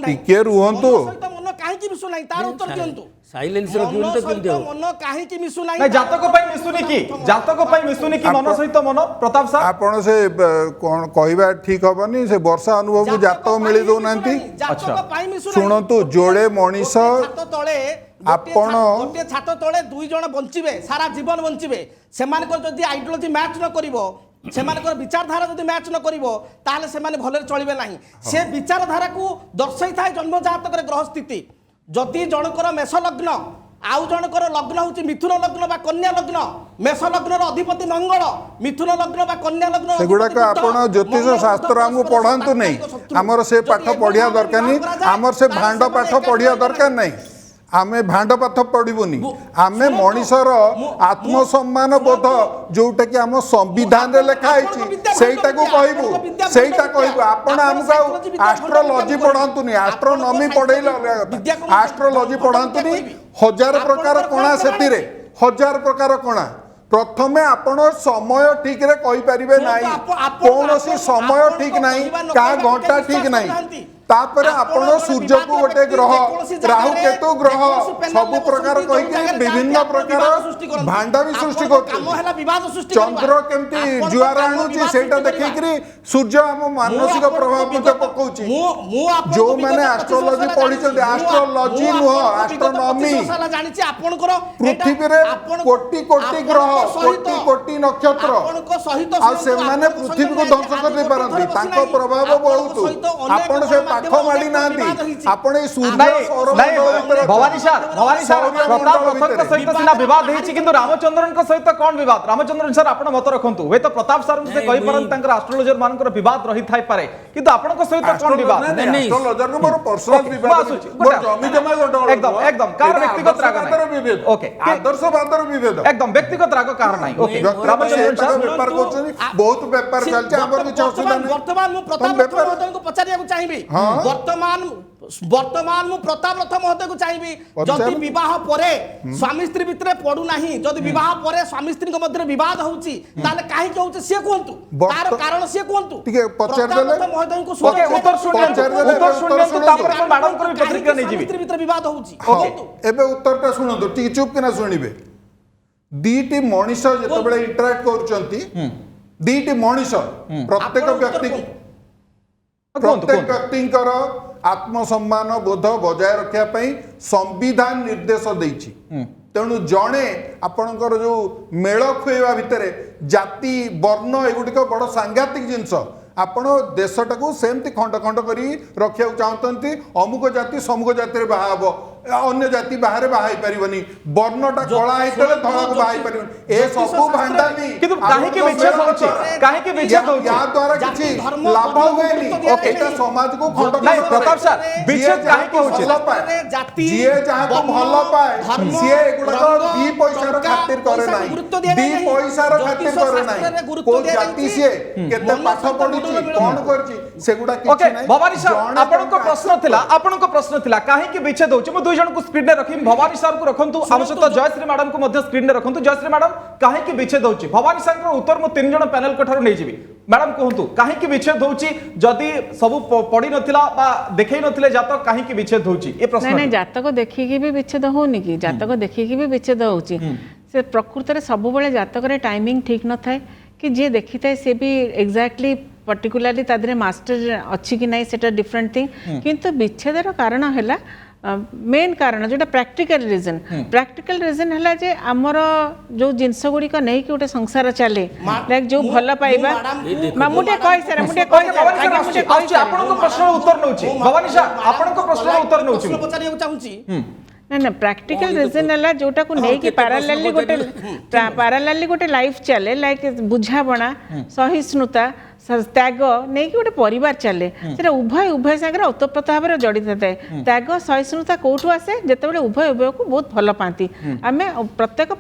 टिके रुहंतु मन काहे मिसु नहीं तार उत्तर दियंतु साइलेंस रखिबो तो केमते हो मन काहे मिसु नहीं नहीं जातक पई मिसुनी की जातक पई मिसुनी की मन सहित मन प्रताप सर आपण से कोन कहबा ठीक हबनी से वर्षा अनुभव को जातक मिली दो नांती शुणतु जोड़े मनीष आपण गोटे छात तले दुई जण बंचिबे सारा जीवन बंचिबे सेमानकर जदि आइडियोलॉजी मैच न करिवो सेमानकर विचारधारा जदि मैच न करिवो ताले सेमाने भलरे चलिबे नाही से विचारधारा को दर्शाई थाए जन्म जातक ग्रह स्थिति जदि जनकर मेष लग्न आउ जनकर लग्न होची मिथुन लग्न बा कन्या लग्न मेष लग्नर अधिपति मंगल मिथुन लग्न बा कन्या लग्न सेगुड़ाक आपण ज्योतिष शास्त्र आमको पढ़ातु नहीं आमर से पाठ पढ़िया दरकार नहीं आमर से भांड पाठ पढ़िया दरकार नहीं आमे भांड पाठ पढ़बुनी आमे मनीषर आत्मसम्मान बोध जोटा कि आम संविधान रे लिखा है सेटा को कहबू सेटा कहबू आपण हमको एस्ट्रोलॉजी पढ़ातुनी एस्ट्रोनॉमी पढ़ैला एस्ट्रोलॉजी पढ़ातुनी हजार प्रकार कोणा सेतिरे हजार प्रकार कोणा प्रथमे आपण समय ठीक रे कहि परिबे नाही कोनोसी समय ठीक नाही का घंटा ठीक नाही तापरे आपण सूर्य को गोटे ग्रह राहु केतु ग्रह सब प्रकार कहि विभिन्न प्रकार भांडा भी सृष्टि करछ चंद्र केमती जुआर आणुची सेटा देखि करी सूर्य हम मानसिक प्रभाव मते पकाउची जो माने एस्ट्रोलॉजी पढि छथि एस्ट्रोलॉजी नुह एस्ट्रोनॉमी जानिछि आपनकर पृथ्वी रे कोटि कोटि ग्रह कोटि कोटि नक्षत्र आपनक सहित आ से माने पृथ्वी को ध्वंस कर दे पारंती तांको प्रभाव बहुत आपण से पाठ माडी नांती आपण ए सूर्य सौरमंडल भवानी सर प्रताप रथक सहित सिना विवाद हेछि किंतु रामचंद्रन को सहित कोन विवाद रामचंद्रन सर आपण मत रखंतु वे तो प्रताप सर से कहि परन तांकर एस्ट्रोलॉजर मानकर विवाद रही थाई पारे किंतु आपण को सहित कोन विवाद एस्ट्रोलॉजर को मोर पर्सनल विवाद मोर जमी जमा गंडगोल एकदम एकदम कार व्यक्तिगत राग नहीं ओके आदर्शवादर विभेद एकदम व्यक्तिगत राग कार नहीं ओके रामचंद्रन सर व्यापार करछनी बहुत व्यापार चलছে हमर किछ असुविधा नहीं वर्तमान मु प्रताप रथ को पचारिया को चाहिबी वर्तमान मु प्रताप रथ महोदय को चाहिबी जदि विवाह परे स्वामी स्त्री भितरे पडु नाही जदि विवाह परे स्वामी स्त्री के मध्य विवाद होउची ताले काहे के होउची से कोंतु तार कारण से कोंतु ठीक है पचार देले महोदय को ओके उत्तर सुनियंतु तापर को मैडम को प्रतिक्रिया नै जीवी स्त्री भितरे विवाद होउची एबे उत्तरटा सुनंतु टिक चुप किना सुनिबे दीटी मनीष जेतबेले इंटरैक्ट करूचंती दीटी मनीष प्रत्येक व्यक्ति प्रत्येक व्यक्तिंकर आत्मसम्मान बोध बजाय रखा संविधान निर्देश देछि तेणु जड़े आपणकर जो मेल खुएवा भितर जाति वर्ण एगुड़िक बड़ सांघातिक जिनस आपण देशटा को सेमती खंड खंड कर रखा चाहते अमुक जाति समूक जाति बाहा अन्य जाति बाहर बाहाई परिबनी वर्णटा कला हेतले धला को बाहाई परिबनी ए सब भांडानी किंतु काहे के विच्छेद होछि काहे के विच्छेद होछि या द्वारा किछि लाभ हुएनी ओके एटा समाज को खंड नहीं प्रताप सर विच्छेद काहे के होछि जाति जे जहां को भलो पाए सिए एगुडा दी पैसा रो खातिर करे नाही दी पैसा रो खातिर करे नाही को जाति सिए केते पाठ पढुछि कोन करछि सेगुडा ओके किछि नाही भवानी सर आपनको प्रश्न थिला काहे कि विच्छेद होछि मु दुई जन को स्क्रीन रे रखिम भवानी सर को रखंतु आवश्यक जयश्री मैडम को मध्य स्क्रीन रे रखंतु जयश्री मैडम काहे कि विच्छेद होछि भवानी सर को उत्तर मु तीन जन पैनल को ठारो नै जिवि मैडम कहंतु काहे कि विच्छेद होछि जदी सब पढी नथिला बा देखै नथिले जातक काहे कि विच्छेद होछि ए प्रश्न नहीं जातक देखिकी भी विच्छेद होनी कि जातक देखिकी भी विच्छेद होछि से प्रकृत रे सब बेले जातक रे टाइमिंग ठीक न थाए कि जे देखि थाए से भी एग्जैक्टली पर्टिकुलरली तादरे मास्टर अच्छी कि नहीं सेटा डिफरेंट थिंग किंतु विच्छेदर कारण हैला मेन कारण जोटा प्रैक्टिकल रीजन है जे आमर जो जिनस गुड़िक नहीं कि गोटे संसार चले लाइक जो भल पाइबा मुझे कहि सारे मुझे प्रश्न उत्तर नउछि भवानी सर आपनको प्रश्न उत्तर नउछि पचारिया चाहूची ना प्रैक्टिकल रीजन है जोटा को नहीं कि पैरालाली गोटे लाइफ चले लाइक बुझाबणा सहिष्णुता त्याग नहीं कि गोटे परिवार चले सेटा उभय सागर ओतप्रोत भाव में जड़ित थाए त्याग सहिष्णुता कौटू आसे जितेबाला उभय उभय को बहुत भल पाती आम प्रत्येक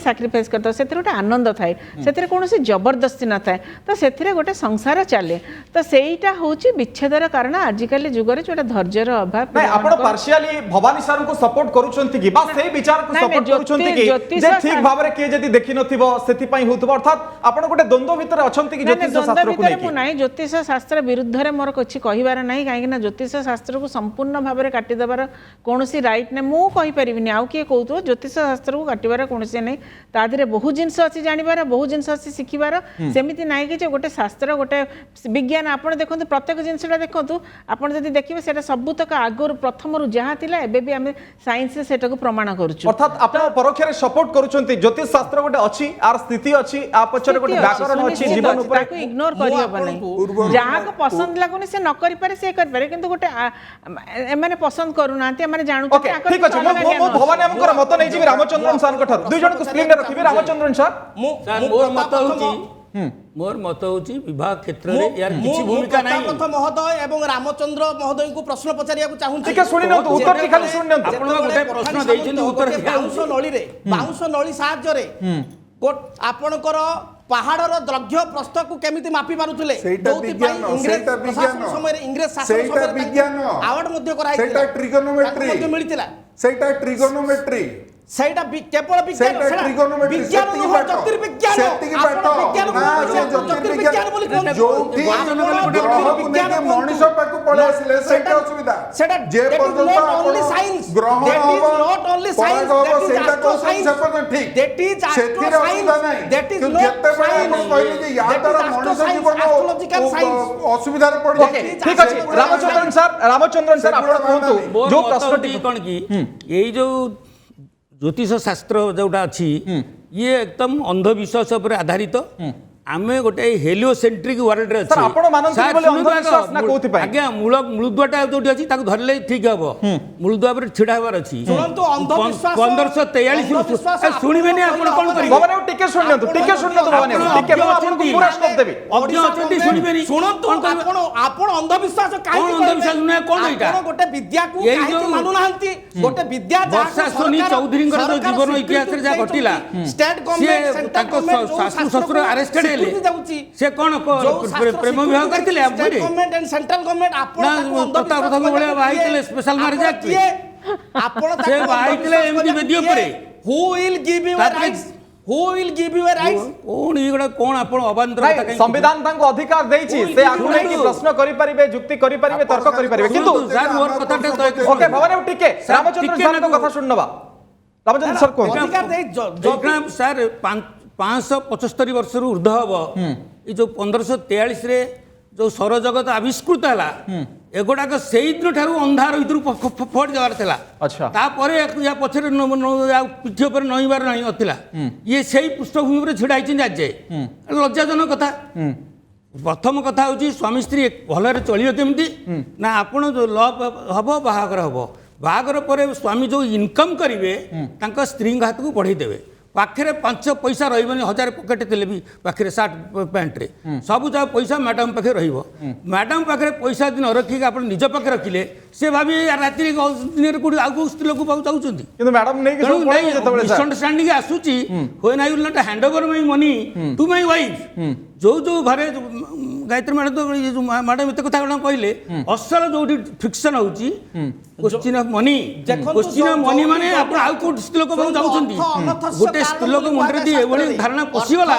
साक्रिफाइस करता से गोटे आनंद थाए से कौन जबरदस्ती न थाए तो से गोटे संसार चले तो सेटा हूँ विच्छेदर कारण आजिकल जुगरे जो धैर्यर अभाव आपण पार्शियली भवानी सर को सपोर्ट करूछंती कि बा सेही विचार को सपोर्ट करूछंती कि जे ठीक भाबरे के जदी देखि नथिबो सेति पई होतबो अर्थात आपण गोटे द्वंद्व भीतर अछंती कि ज्योतिष शास्त्र को नहीं नहीं ज्योतिष शास्त्र विरुद्ध रे मोर किछि कहिबार नहीं काहे ना ज्योतिष शास्त्र को संपूर्ण भाव में काटी देबार कोनोसी राइट नै मु कहि परिबिनी आउ किए कहतो ज्योतिष शास्त्र को काटिबार कोनोसी नहीं ता देरे बहु जिंस अछि जानिबार बहु जिंस अछि सिखिबार सेमिति नाही कि जे गोटे शास्त्र गोटे विज्ञान आपण देखंतु प्रत्येक जिंसटा देखंतु आपण जदी देखिबे सेटा सब तक आगुर प्रथम रु जहा थिला एबे भी हम साइंस से सेटा को प्रमाण करूछु अर्थात आपण परोक्ष रे सपोर्ट करूछंती ज्योतिष शास्त्र गोटे अछि आर स्थिति अछि आ पछरे गोटे व्याकरण अछि जीवन ऊपर ताको इग्नोर करियो जहाँ को पसंद लगुनि से न करि पारे से कर पारे किंतु गोटे एमाने पसंद करू नांती एमाने जानू ओके ठीक अछि मो भवानी हमकर मत नै जिबि रामचंद्रन सर को ठार दुई जन को स्क्रीन रे रखिबे रामचंद्रन सर मोर मत होची विवाह क्षेत्र रे यार किछि भूमिका नाही प्रथम महोदय एवं रामचंद्र महोदय को प्रश्न पचारिया को चाहूं ठीक है सुनि न उत्तर टी खाली सुनि न आपण गोटे प्रश्न दैछन उत्तर बाउंस नळी साहाय्य रे आपणकर पहाड़र द्रव्य प्रस्थ को केमिति मापी मारुथिले समय इंग्रेज शासन अवार्ड मध्ये कराई सेटा ट्रिगोनोमेट्री मध्ये मिलितिला सेटा ट्रिगोनोमेट्री सेटा केवल विज्ञान ट्रिगोनोमेट्री विज्ञान ज्योतिर्विज्ञान ज्योतिर्विज्ञान बोली कोन जो विज्ञान मनुष्य पाकु पळे आसिले सेटा असुविधा सेटा जे पर्यंत ओनली साइंस ग्रहण that is not only science सेटा को सेपन ठीक that is astro science that is not science कहले जे या द्वारा मनुष्य जीवन एस्ट्रोलॉजिकल साइंस असुविधा रे पड़ ओके ठीक अछि रामचंद्रन सर आपण कहंतु जो प्रश्न कोन की एई जो ज्योतिष शास्त्र जोटा अच्छी ये एकदम अंधविश्वास पर आधारित आमे गोटे हेलियोसेंट्रिक वर्ल्ड रे सर आपण मानନ୍ତି बोले अंधविश्वास ना कोथि पाए आज्ञा मूलदुआटा जोटी अछि ताको धरले ठीक हबो मूलदुआ पर छिडा हबार अछि सुनंतु अंधविश्वास 1543 सुनिबेनी आपण कोन करिबो भवानी टिके सुननतु भवानी टिके मैं आपन को पूरा स्टॉप देबी अज्ञ अछंती सुनिबेनी सुनंतु आपण अंधविश्वास काहे अंधविश्वास न कोन एटा आपण गोटे विद्या को काहे मानु नाहंती गोटे विद्या वर्षा सोनी चौधरी जो जीवन इतिहास रे जा घटिला स्टेट गवर्नमेंट सेंट्रल गवर्नमेंट शासु ससुर अरेस्टेड से कौन प्रेम विवाह करथिले आप state government and central government आपण पता प्रथम बळे बाहितले स्पेशल मार्ज एक्ट आपण से बाहितले एमडी वेदी ऊपर who will give you rights who will give you rights कोन इगडा कोन आपण अबांतर कथा कहि संविधान तांको अधिकार देछि से आकु नै कि प्रश्न करि परिबे जुक्ति करि परिबे तर्क करि परिबे किंतु सर मोर कथाटे ओके भवानी टिके रामचंद्र सर को कथा सुननबा रामचंद्र सर को अधिकार दे जोग्राम सर 575 वर्ष ऊर्ध हम ये जो 1543 रे जो सौर जगत आविष्कृत है एगुड़ाक से दिन ठार अंधार भर फट जबार था अच्छा तापर या पछरे पिठी पर नईबार नथिला ये से पृष्ठभूमि पर छिड़ा आज जाए लज्जाजनक कथा प्रथम कथा हूँ स्वामी स्त्री भलरे चलिए केमती ना आपण जो लव हम बाहागर हम बाहागर पर स्वामी जो इनकम करेंगे स्त्री हाथ को बढ़ई देवे पाखे 5 पैसा रही 1000 पकेट थे भी पाखे सार्ट पैंट रे सब जगह पैसा मैडम पाखे मैडम पाखे पैसा दिन रखिक आप निज पाखे रखिले से भाभी राति दिन आगे स्त्री लोक चाहते କିନ୍ତୁ ମ୍ୟାଡମ ନେଇକି ସବୁ ପଳେଇବେ ଯେତେବେଳେ ସାର୍। ମିସଅଣ୍ଡରଷ୍ଟାଣ୍ଡିଂ ଆସୁଛି ହୁଏ ନାଇ will not hand over my money to my wife ଯୋଉ ଘରେ ଗାୟତ୍ରୀ ମ୍ୟାଡମ ତ ମ୍ୟାଡମ ଏତେ କଥା କ'ଣ କହିଲେ ଅସଲ ଯୋଉଠି ଫିକ୍ସନ ହଉଛି question of money question of money ମାନେ ଆପଣ ଆଉ କୋଉ ସ୍ତ୍ରୀ ଲୋକ ପାଖକୁ ଯାଉଛନ୍ତି ଗୋଟେ ସ୍ତ୍ରୀ ଲୋକ ମୁଣ୍ଡରେ ଯଦି ଏଭଳି ଧାରଣା ପଶିଗଲା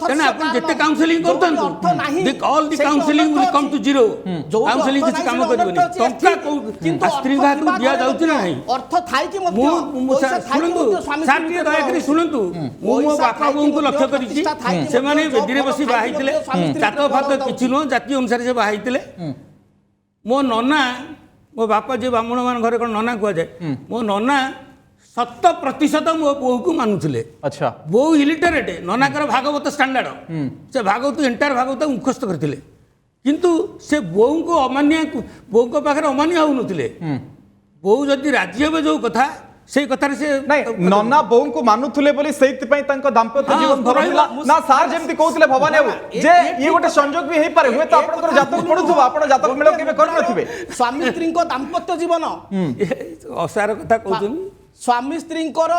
ତେଣୁ ଆପଣ ଯେତେ କାଉନସେଲିଂ କରୁଥାନ୍ତୁ all the counselling will come to zero counselling କିଛି କାମ କରିବନି ଟଙ୍କା କୋଉ ସ୍ତ୍ରୀ ହାତକୁ ଦିଆଯାଉଛି ନା ନାହିଁ ଅର୍ଥ ଥାଇକି ମଧ୍ୟ ଶୁଣନ୍ତୁ ସାର୍ ଟିକେ ଦୟାକରି ଶୁଣନ୍ତୁ ମୁଁ ମୋ ବାପା ବୋଉଙ୍କୁ ଲକ୍ଷ୍ୟ କରିଛି ସେମାନେ ବେଦିରେ ବସି ବାହା ହେଇଥିଲେ ଜାତ ଫାତ କିଛି ନୁହଁ ଜାତି ଅନୁସାରେ ସେ ବାହା ହେଇଥିଲେ ମୋ ନନା ମୋ ବାପା ଯେ ବ୍ରାହ୍ମଣ ମାନ ଘରେ କ'ଣ ନନା କୁହାଯାଏ ମୋ ନନା 100% ମୋ ବୋଉକୁ ମାନୁଥିଲେ ଆଚ୍ଛା ବୋଉ ଇଲିଟରେଟ୍ ନନାଙ୍କର ଭାଗବତ ଷ୍ଟାଣ୍ଡାର୍ଡ ସେ ଭାଗବତ ଏଣ୍ଟାୟାର ଭାଗବତ ମୁଖସ୍ଥ କରିଥିଲେ କିନ୍ତୁ ସେ ବୋଉଙ୍କୁ ଅମାନ୍ୟ ବୋଉଙ୍କ ପାଖରେ ଅମାନ୍ୟ ହେଉନଥିଲେ ବୋଉ ଯଦି ରାଜି ହେବେ ଯୋଉ କଥା ସେଇ କଥାରେ ସେ ନାଇଁ ନନା ବୋଉଙ୍କୁ ମାନୁଥିଲେ ବୋଲି ସେଇଥିପାଇଁ ତାଙ୍କ ଦାମ୍ପତ୍ୟ ଜୀବନ ଭଲ ଥିଲା ନା ସାର୍ ଯେମିତି କହୁଥିଲେ ଭବାନୀ ବାବୁ ଯେ ଇଏ ଗୋଟେ ସଂଯୋଗ ବି ହେଇପାରେ ହୁଏତ ଆପଣଙ୍କର ଜାତକ ପଡୁଥିବ ଆପଣ ଜାତକ ମେଳ କେବେ କରିନଥିବେ ସ୍ୱାମୀ ସ୍ତ୍ରୀଙ୍କ ଦାମ୍ପତ୍ୟ ଜୀବନ ଅସାର କଥା କହୁଛନ୍ତି ସ୍ୱାମୀ ସ୍ତ୍ରୀଙ୍କର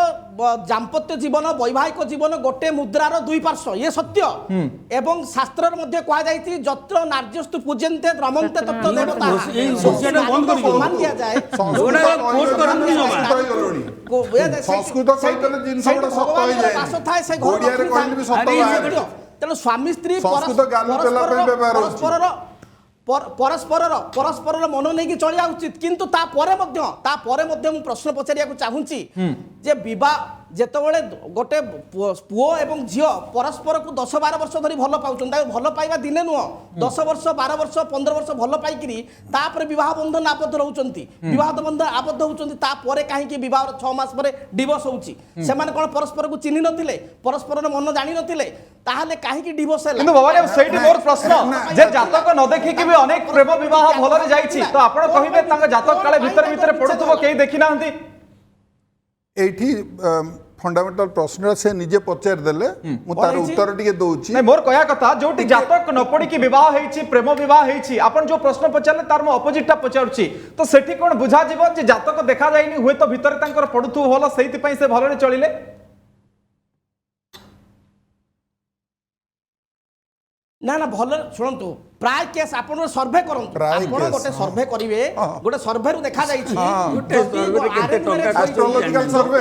ଦାମ୍ପତ୍ୟ ଜୀବନ ବୈବାହିକ ଜୀବନ ଗୋଟେ ମୁଦ୍ରାର ଦୁଇ ପାର୍ଶ୍ୱ ଇଏ ସତ୍ୟ ଏବଂ ଶାସ୍ତ୍ରରେ ମଧ୍ୟ କୁହାଯାଇଛି ଯତ୍ର ନାର୍ଯ୍ୟସ୍ତୁ ପୂଜ୍ୟନ୍ତେ ରମନ୍ତେ ତତ୍ର ଦେବତା ଏଇ ସୋସିଆଲ ବନ୍ଦ କରି ସମ୍ମାନ ଦିଆଯାଏ ସଂସ୍କୃତ କହିଥିଲେ ଜିନିଷ ଗୁଡ଼ା ସତ ହେଇଯାଏ ବାସ ଥାଏ ସେ ଘର ଓଡ଼ିଆରେ କହିଲେ ବି ସତ ବାହାରେ। ତେଣୁ ସ୍ୱାମୀ ସ୍ତ୍ରୀ ସଂସ୍କୃତ ଗାଲି ପେଲା ପାଇଁ ବ୍ୟବହାର ହଉଛି। ପରସ୍ପରର ମନ ନେଇକି ଚଳିବା ଉଚିତ କିନ୍ତୁ ତାପରେ ମଧ୍ୟ ମୁଁ ପ୍ରଶ୍ନ ପଚାରିବାକୁ ଚାହୁଁଛି ଯେ ବିବାହ ଯେତେବେଳେ ଗୋଟେ ପୁଅ ଏବଂ ଝିଅ ପରସ୍ପରକୁ 10-12 ବର୍ଷ ଧରି ଭଲ ପାଉଛନ୍ତି ତାକୁ ଭଲ ପାଇବା ଦିନେ ନୁହଁ 10 ବର୍ଷ 12 ବର୍ଷ 15 ବର୍ଷ ଭଲ ପାଇକିରି ତାପରେ ବିବାହ ବନ୍ଧନ ଆବଦ୍ଧ ରହୁଛନ୍ତି ବିବାହ ବନ୍ଧନ ଆବଦ୍ଧ ହେଉଛନ୍ତି ତାପରେ କାହିଁକି ବିବାହର 6 ମାସ ପରେ ଡିଭୋର୍ସ ହେଉଛି ସେମାନେ କ'ଣ ପରସ୍ପରକୁ ଚିହ୍ନି ନଥିଲେ ପରସ୍ପରର ମନ ଜାଣି ନଥିଲେ ତାହେଲେ କାହିଁକି ଡିଭୋର୍ସ ହେଲା କିନ୍ତୁ ଭବାନୀ ବାବୁ ସେଇଠି ମୋର ପ୍ରଶ୍ନ ଯେ ଜାତକ ନ ଦେଖିକି ବି ଅନେକ ପ୍ରେମ ବିବାହ ଭଲରେ ଯାଇଛି ତ ଆପଣ କହିବେ ତାଙ୍କ ଜାତକ କାଳେ ଭିତରେ ଭିତରେ ପଡୁଥିବ କେହି ଦେଖି ନାହାନ୍ତି এইটি फंडामेंटल प्रश्न से निजे पचार देले मु तार उत्तर टिके दउची नहीं मोर कहया कथा जोटी जातक न पड़ी की विवाह हेछि प्रेम विवाह हेछि आपण जो प्रश्न पचारले तार मो अपोजिट टा पचारुछि तो सेठी कोन बुझा जीव जे जातक देखा जायनी हुए तो भीतर तांकर पडुथु भलो सेहिति पई से भलरे चलिले ना ना भल शुणु प्राय केस आपण सर्वे करंतु आपण गोटे सर्वे करिवे गोटे सर्वे रु देखा जाईछि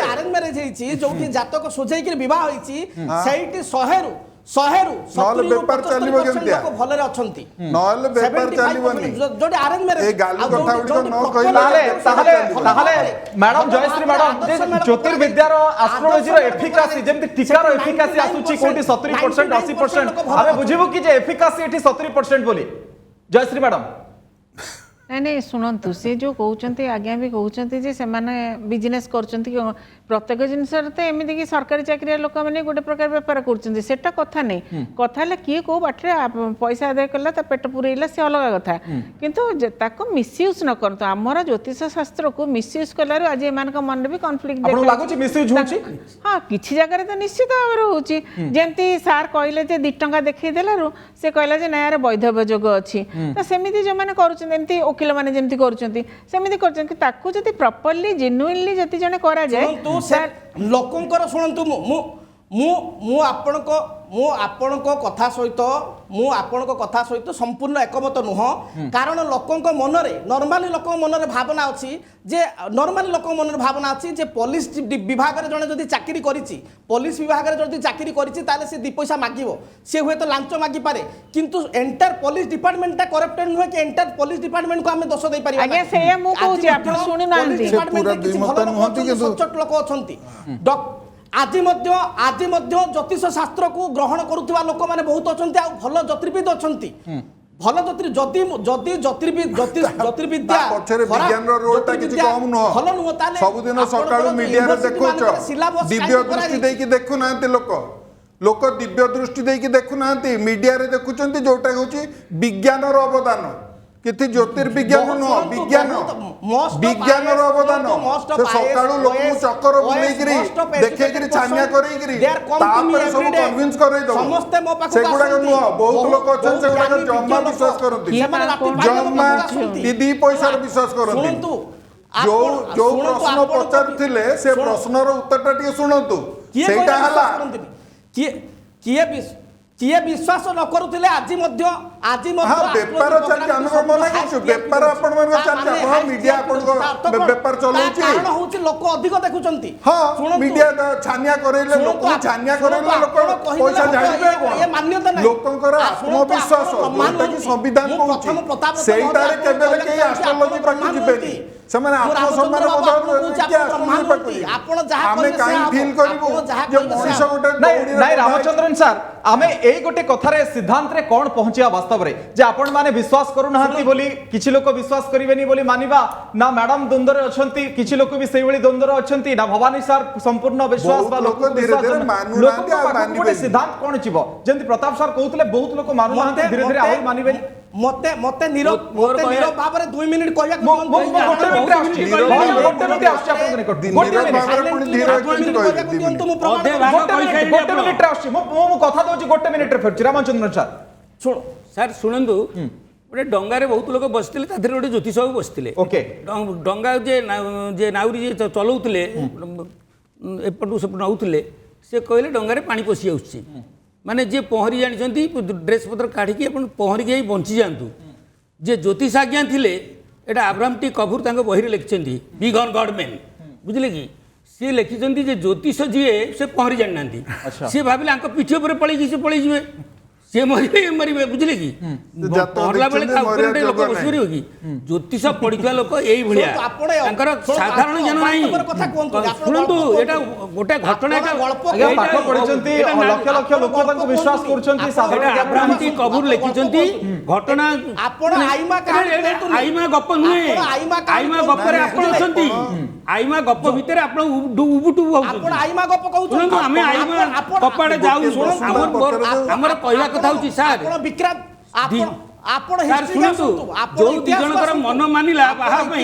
अरेंज मैरिज हेछि जोठी जातक सोझै कि विवाह होईछि सेहिति 100 रु 70 व्यापार चलिबो केमतिया भलरे अछंती नहले व्यापार चलिबोनी जोटी अरेंज मैरिज ए गाली कथा उठो न कहिला ताहले मैडम जयश्री मैडम ज्योतिर्विद्या रो एस्ट्रोलॉजी रो एफिकासी जेमति टीका रो एफिकासी आसुची कोटी 70% 80% आबे बुझिबो कि जे एफिकासी एठी 70% बोली जयश्री मैडम नहीं नहीं शुणु सी जो कहते आज्ञा भी कहते जे से बिजनेस कर प्रत्येक जिनस एमती कि सरकारी चाकरिया लोक मैंने गोटे प्रकार बेपार कर कथा नहीं कथा किए कौ बाटे पैसा आदाय कला पेट पुरैला सी अलग कथा किंतु मिसयूज न करतु आमर ज्योतिष शास्त्र को मिसयूज कलार आज एम मन भी कन्फ्लिक्ट हाँ किसी जगह तो निश्चित भाव होची जमती सार कहले 2 टंका देखईदेलु से कहला जे नयार वैधव्य जोग अच्छी तो सेमती जो मैंने करुँच वकिल मैंने जमी कर प्रॉपर्ली जेन्युइनली जति जने करा जाए लोकंकर शुणु मु आपणको कथा सहित संपूर्ण एकमत नुह कारण लोकंक मनरे नॉर्मली लोक मनरे भावना अच्छी जे नॉर्मली लोक मनरे भावना अच्छी जे पुलिस विभाग रे जने जदि चाकरी करिछि पुलिस विभाग रे जदि चाकरी करिछि ताले से 2 पैसा मागिवो से हुए तो लांच मागी पारे किंतु एंटायर पुलिस डिपार्टमेंट टा करप्टेड नुह कि एंटायर पुलिस डिपार्टमेंट को हमें दोष दे पारिबा आगे से मु कहूची आपण सुनि नांती सचोट लोक अछंती आज ज्योतिष शास्त्र को ग्रहण करुवा लोक मैंने बहुत अच्छा भल ज्योतिर्विद अच्छा भल ज्योतिर्विद्या भल नुह सबुदिन सकाळु मीडिया रे देखुछ दिव्य दृष्टि देकी देखु नांती लोक दिव्य दृष्टि देकी देखु नांती मीडिया रे देखुचंती जोटा होची विज्ञान रो अवदान किति ज्योतिर्विज्ञान नुह विज्ञान विज्ञानर अवदान से सकाळु लोक चक्कर बुलेकरी देखेकरी छानिया करेकरी तापर सब कन्विंस करई दो समस्त मो पाखु सेगुडा नुह बहुत लोक अछन सेगुडा जम्मा विश्वास करती जम्मा दीदी पैसा विश्वास करती जो जो प्रश्न पचारुथिले से प्रश्नर उत्तरटा टिके सुनंतु सेटा हला किए विश्वास न करुथिले आज बेपार चलती आम मना कर बेपार आपण चलती मीडिया आपण बेपार चलाउची कारण होची लोक अधिक देखुचंती हाँ मीडिया छानिया करैले लोक छानिया करैले लोक पैसा जानिबे ये मान्यता नहीं लोकंकर आत्मविश्वास जोटा कि संविधान कहूची सेटारे केबे के एस्ट्रोलॉजी पाकु जिबेनी ସେମାନେ ଆତ୍ମସମ୍ମାନ ଆମେ କାହିଁ ଫିଲ୍ କରିବୁ ଯେ ମଣିଷ ଗୋଟେ ନାଇଁ ରାମଚନ୍ଦ୍ରନ ସାର୍ ଆମେ ଏଇ ଗୋଟେ କଥାରେ ସିଦ୍ଧାନ୍ତରେ କ'ଣ ପହଞ୍ଚିବା ବାସ୍ତବରେ ଯେ ଆପଣ ମାନେ ବିଶ୍ୱାସ କରୁନାହାନ୍ତି ବୋଲି କିଛି ଲୋକ ବିଶ୍ୱାସ କରିବେନି ବୋଲି ମାନିବା ନା ମ୍ୟାଡାମ ଦ୍ୱନ୍ଦ୍ୱରେ ଅଛନ୍ତି କିଛି ଲୋକ ବି ସେଇଭଳି ଦ୍ୱନ୍ଦ୍ୱରେ ଅଛନ୍ତି ନା ଭବାନୀ ସାର୍ ସମ୍ପୂର୍ଣ୍ଣ ବିଶ୍ୱାସ ବା ଲୋକ ଗୋଟେ ସିଦ୍ଧାନ୍ତ କ'ଣ ଯିବ ଯେମିତି ପ୍ରତାପ ସାର୍ କହୁଥିଲେ ବହୁତ ଲୋକ ମାନୁନାହାନ୍ତି ଧୀରେ ଧୀରେ ଆହୁରି ମାନିବେନି मते नीरव भाव में 2 मिनिट कहया गोटे मिनिट आछि गोटे मिनिट आछि आपन निकट गोटे मिनिट आछि मो कथा दोछि गोटे मिनिट रे फेरछि रामचंद्र सर सुन सर सुनंदु गोटे डंगारे बहुत लोक बसथिले ताधरे गोटे ज्योतिष बाबू बसथिले ओके डंगा जे नाउरी जे चलाउथिले एपटू सब नउथिले से कहले डंगारे पानी पसी आउछि माने जे पहरी जानी ड्रेस पत्र काढ़ी अपन पहरिक ही बंची जातु जे ज्योतिष आज्ञा थिले एटा अब्राहम टी कपूर तांको बहिरे लिखिछन्ती बिग ऑन गॉड मैन बुझले कि सी लिखिछन्ती जे ज्योतिष जीए से पहरी जानि नांती सी भाबिले आंको पिठी ऊपर पळी से पळी जिवे से मरिबे बुझले कि पहरला बेले ता ऊपर लोक बसिरियो कि ज्योतिष पढिथवा लोक एई भलिया तांकर साधारण ज्ञान नाही सुनंतु एटा गोटे घटना एटा आगे पाठ पढिछन्ती लक्ष लक्ष लोक तांको विश्वास करछन्ती साधारण अब्राहम टी कपूर लिखिछन्ती घटना आपण आईमा गप नुहे आईमा गपरे आपण अछन्ती आईमा गप भितर आपण उबुटु आपण आईमा गप कहू आमे आईमा कपाडे जाऊ हमर पहिला कथा होची सर आपण विक्रांत आपण जो दी जनकर मन मानिला बाहा पई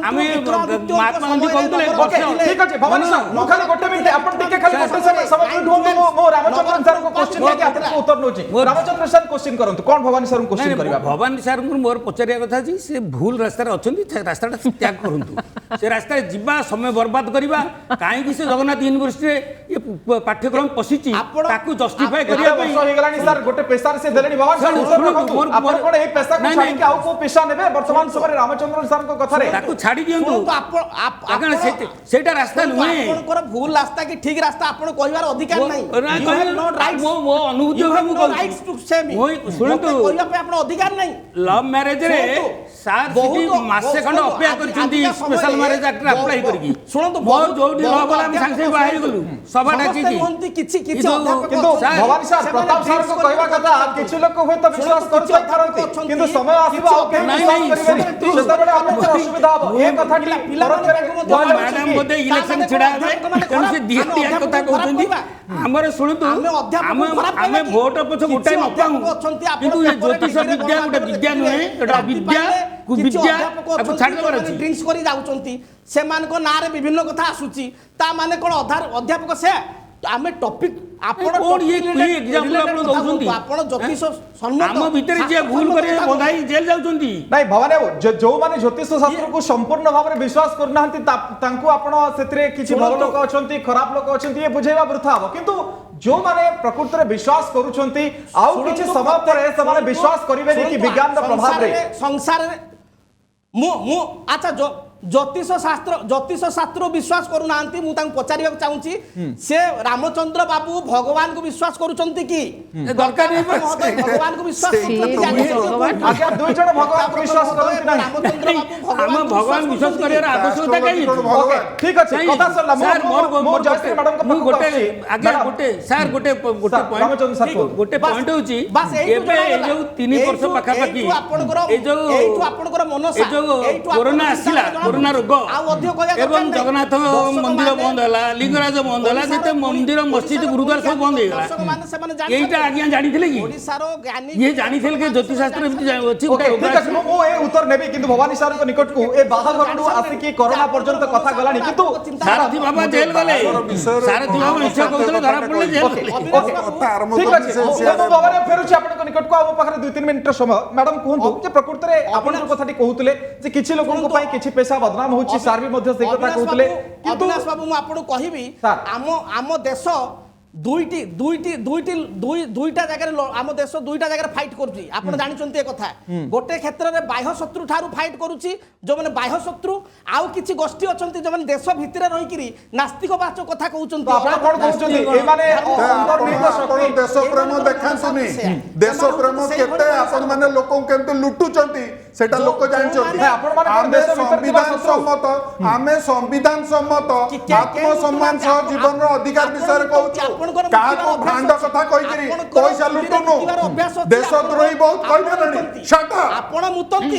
आमे महात्मा गांधी कहतले ठीक अछि भवानी सर मो खाली गोटे मिनिट आपण टिके खाली गोटे समय ढोंतो मो रामचंद्रन सर को क्वेश्चन लेके आपन को उत्तर नोची रामचंद्र सर क्वेश्चन करंतु कोन भवानी सर को क्वेश्चन करबा भवानी सर मोर पचारिया कथा जी से भूल रास्ता रे अछंती रास्ताटा त्याग करंतु से रास्ता जिबा समय बर्बाद करबा काहे कि से जगन्नाथ यूनिवर्सिटी रे ये पाठ्यक्रम पसिची ताकू जस्टिफाई करिया पई हो गेलानी सर गोटे पेशार से देलेनी भवानी सर उत्तर रखंतु आपण कोन ए पेशा को छाडी के आउ को पेशा नेबे वर्तमान समय रामचंद्रन सर को कथा रे ताकू छाडी दियंतु आपण सेटा रास्ता नुहे आपनकर भूल रास्ता की ठीक रास्ता आपण कहबार अधिकार नाही नॉट राइट मो अनुभूति मु राइट्स टू से मी सुनंतु कहबा पे आपण अधिकार नाही लव मैरिज रे सार सिटी मासे खंड अपेक्षा करछंती स्पेशल मैरिज एक्ट अप्लाई करकी सुनंतु मोर जोडी लव वाला हम संग से बाहर गलु सभा डाकी की किछि किंतु भवानी सर प्रताप सर को कहबा कथा किछि लोक होय तो विश्वास करछै थारंती किंतु समय आसीबा आ के विश्वास करिबेनी सेतबेले आपन असुविधा हबो ए कथा मैडम बोदे इलेक्शन छिड़ा हेबे कोन से दिया कथा कहउछंती हमर सुनतु हमें वोट पछ गोटाई न पाऊ किंतु ये ज्योतिष विद्या गोटे विज्ञान है एटा विद्या कुविद्या अब छाड़ देबार अछि ड्रिंक्स करी जाउछंती सेमान को नारे विभिन्न कथा आसुची ता माने कोन अध्यापक से आमे टॉपिक आपण कोन ये एग्जांपल आपण दउछंती आपण ज्योतिष सम्मत हम भीतर जे भूल करे बधाई जेल जाउछंती नाही भवानी जो माने ज्योतिष शास्त्र को संपूर्ण भाव में विश्वास करनांती तांको आपण सेतरे किछि भल लोक अछंती खराब लोक अछंती ये बुझेबा वृथा हो किंतु जो माने प्रकृति रे विश्वास करूछंती आउ किछि समय पर समाने विश्वास करिवे कि विज्ञान रा प्रभाव रे संसार रे मु अच्छा जो ज्योतिष शास्त्र विश्वास करू नांती मु तांको पचारिबा चाहूची से रामचंद्र बाबू भगवान को विश्वास करूचंती कि दरकार नहीं भगवान को विश्वास करते आज्ञा दुई जण भगवान को विश्वास करते ନାହିଁ। ରାମଚନ୍ଦ୍ର ବାବୁ ଆମ ଭଗବାନ ବିଶ୍ୱାସ କରିବାର ଆବଶ୍ୟକତା କାହିଁ? ଓକେ ଠିକ ଅଛି ନାଇଁ, କଥା ସରିଲା ସାର୍, ମୁଁ ଜୟଶ୍ରୀ ମ୍ୟାଡମଙ୍କ ମୁଁ ପାଖକୁ ଗୋଟେ ଆସୁଛି। ଆଜ୍ଞା ମ୍ୟାଡମ, ଗୋଟେ ସାର୍ ଗୋଟେ ରାମଚନ୍ଦ୍ର ସାର୍ ପଏଣ୍ଟ କୁହନ୍ତୁ। ଗୋଟେ ବାସ୍, ପଏଣ୍ଟ ହଉଛି ବାସ୍, ଏଇଠୁ ଏବେ ଏଇ ଜଣାଗଲା। ଯୋଉ 3 ବର୍ଷ ଏଇଠୁ- ପାଖାପାଖି ଏଇଠୁ ଆପଣଙ୍କର- ଏଇ ଯୋଉ ଏଇଠୁ ଆପଣଙ୍କର ମନସା, ଏଇ ଯୋଉ ଏଇଠୁ କରୋନା ଆପଣଙ୍କର ଆସିଲା ଚିନ୍ତାଧାରା କରୋନା ରୋଗ ଆଉ ଅଧିକ କହିବା ଦରକାର ଏବଂ ନାହିଁ। ଜଗନ୍ନାଥ ମନ୍ଦିର ଦର୍ଶକମାନେ- ବନ୍ଦ ହେଲା ଲିଙ୍ଗରାଜ ବନ୍ଦ ହେଲା ଯେତେ ମନ୍ଦିର ମସଜିଦ ଗୁରୁଦ୍ୱାର ସବୁ ବନ୍ଦ ହେଇଗଲା ଦର୍ଶକମାନେ ସେମାନେ ଏଇଟା ଆଜ୍ଞା ଜାଣିଥିଲେ କି ଓଡ଼ିଶାର ଜ୍ଞାନୀ ଇଏ ଜାଣିଥିଲେ କି ଜ୍ୟୋତିଷଶାସ୍ତ୍ର ଏମିତି ଅଛି ଓକେ ଠିକ ଅଛି ମୁଁ ଏ ଉତ୍ତର ନେବି କିନ୍ତୁ ଭବାନୀ ସାରଙ୍କ ନିକଟକୁ ଏ ବାହାଘରଠୁ ଆସିକି କରୋନା ପର୍ଯ୍ୟନ୍ତ କଥା ଗଲାଣି କିନ୍ତୁ ସାରଥି ବାବା ଜେଲ ଗଲେ ବିଷୟରେ ସାରଥି ବାବା ମିଛ କହୁଥିଲେ ଧରା ପଡ଼ିଲେ ଜେଲ ଓକେ ଗଲେ ଓକେ କଥା ଆରମ୍ଭ ଠିକ କରିବି ଅଛି ସେ ମୁଁ ବିଷୟରେ। ଭବାନୀ ଫେରୁଛି ଆପଣଙ୍କ ନିକଟକୁ ଆଉ ମୋ ପାଖରେ 2-3 ମିନିଟର ସମୟ ମ୍ୟାଡମ କୁହନ୍ତୁ ଯେ ପ୍ରକୃତରେ ଆପଣ ଯୋଉ କଥାଟି କହୁଥିଲେ ଯେ କିଛି ଲୋକଙ୍କ ପାଇଁ କିଛି ପେଶା ବଦନାମ ହଉଛି ସାର୍ ବି ମଧ୍ୟ ସେଇ କଥା କହୁଥିଲେ କିନ୍ତୁ ଅବିନାଶ ବାବୁ ମୁଁ ଆପଣଙ୍କୁ କହିବି ସାର୍। ଆମ ଦେଶ ଦୁଇଟା ଜାଗାରେ ଆମ ଦେଶ ଦୁଇଟା ଜାଗାରେ ଫାଇଟ୍ କରୁଛି ଆପଣ ଜାଣିଛନ୍ତି ଏ କଥା ଗୋଟେ କ୍ଷେତ୍ରରେ ବାହ୍ୟ ଶତ୍ରୁ ଠାରୁ ଫାଇଟ୍ କରୁଛି ଯୋଉମାନେ ବାହ୍ୟ ଶତ୍ରୁ ଆଉ କିଛି ଗୋଷ୍ଠୀ ଅଛନ୍ତି ଯୋଉମାନେ ଦେଶ ଭିତରେ ରହିକିରି ନାସ୍ତିକବାଚକ କଥା କହୁଛନ୍ତି ଆପଣ କଣ କହୁଛନ୍ତି ଏମାନେ ଅନ୍ତର୍ନିହିତ ଆପଣ ଶକ୍ତି ଦେଶ ପ୍ରେମ ଦେଖାନ୍ତୁନି ଦେଶ ପ୍ରେମ କେତେ ଆପଣ ମାନେ ଲୋକଙ୍କୁ କେମିତି ଲୁଟୁଛନ୍ତି ସେଟା ଲୋକ ଜାଣିଛନ୍ତି ନାଇଁ, ଆପଣମାନେ କଣ ଆମେ ଦେଶ ଭିତରେ ଥିବା ସମ୍ବିଧାନ ଶତ୍ରୁ? ସମ୍ମତ ଆମେ ସମ୍ବିଧାନ ସମ୍ମତ ଆତ୍ମସମ୍ମାନ ସହ ଜୀବନର ଅଧିକାର ବିଷୟରେ କହୁଛୁ କାହାକୁ ଭାଣ୍ଡ କଥା କହିକିରି ପଇସା ଲୁଟୁନୁ ଦେଶଦ୍ରୋହୀ ବହୁତ କହିଦେଲେଣି ଆପଣ ମୁତନ୍ତି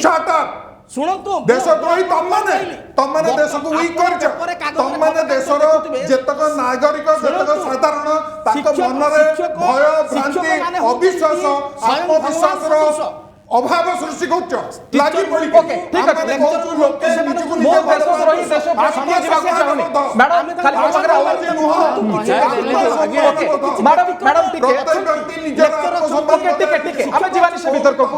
ଶୁଣନ୍ତୁ ଦେଶଦ୍ରୋହୀ ତମମାନେ ଦେଶକୁ ୱିକ୍ କରିଛ ତମମାନେ ଦେଶର ଯେତକ ନାଗରିକ ଯେତକ ସାଧାରଣ ତାଙ୍କ ମନରେ ଭୟ ଭ୍ରାନ୍ତି ଅବିଶ୍ୱାସ ଆତ୍ମବିଶ୍ୱାସର ଅଭାବ ସୃଷ୍ଟି କରୁଛ ଲାଗି ପଡିକି ଓକେ, ଠିକ ଅଛି। ଆମେ କହୁଛୁ ଲୋକେ ନିଜକୁ ମୋ ନିଜେ ଦେଶ ଦ୍ରୋହୀ ଦେଶ ପ୍ରସଙ୍ଗ ଯିବାକୁ ଚାହୁଁନି ମ୍ୟାଡମ ଖାଲି ମୋ ପାଖରେ ଆଉ ମ୍ୟାଡମ ଟିକେ ଟିକେ ଆମେ ଯିବାନି ସେ ବିତର୍କକୁ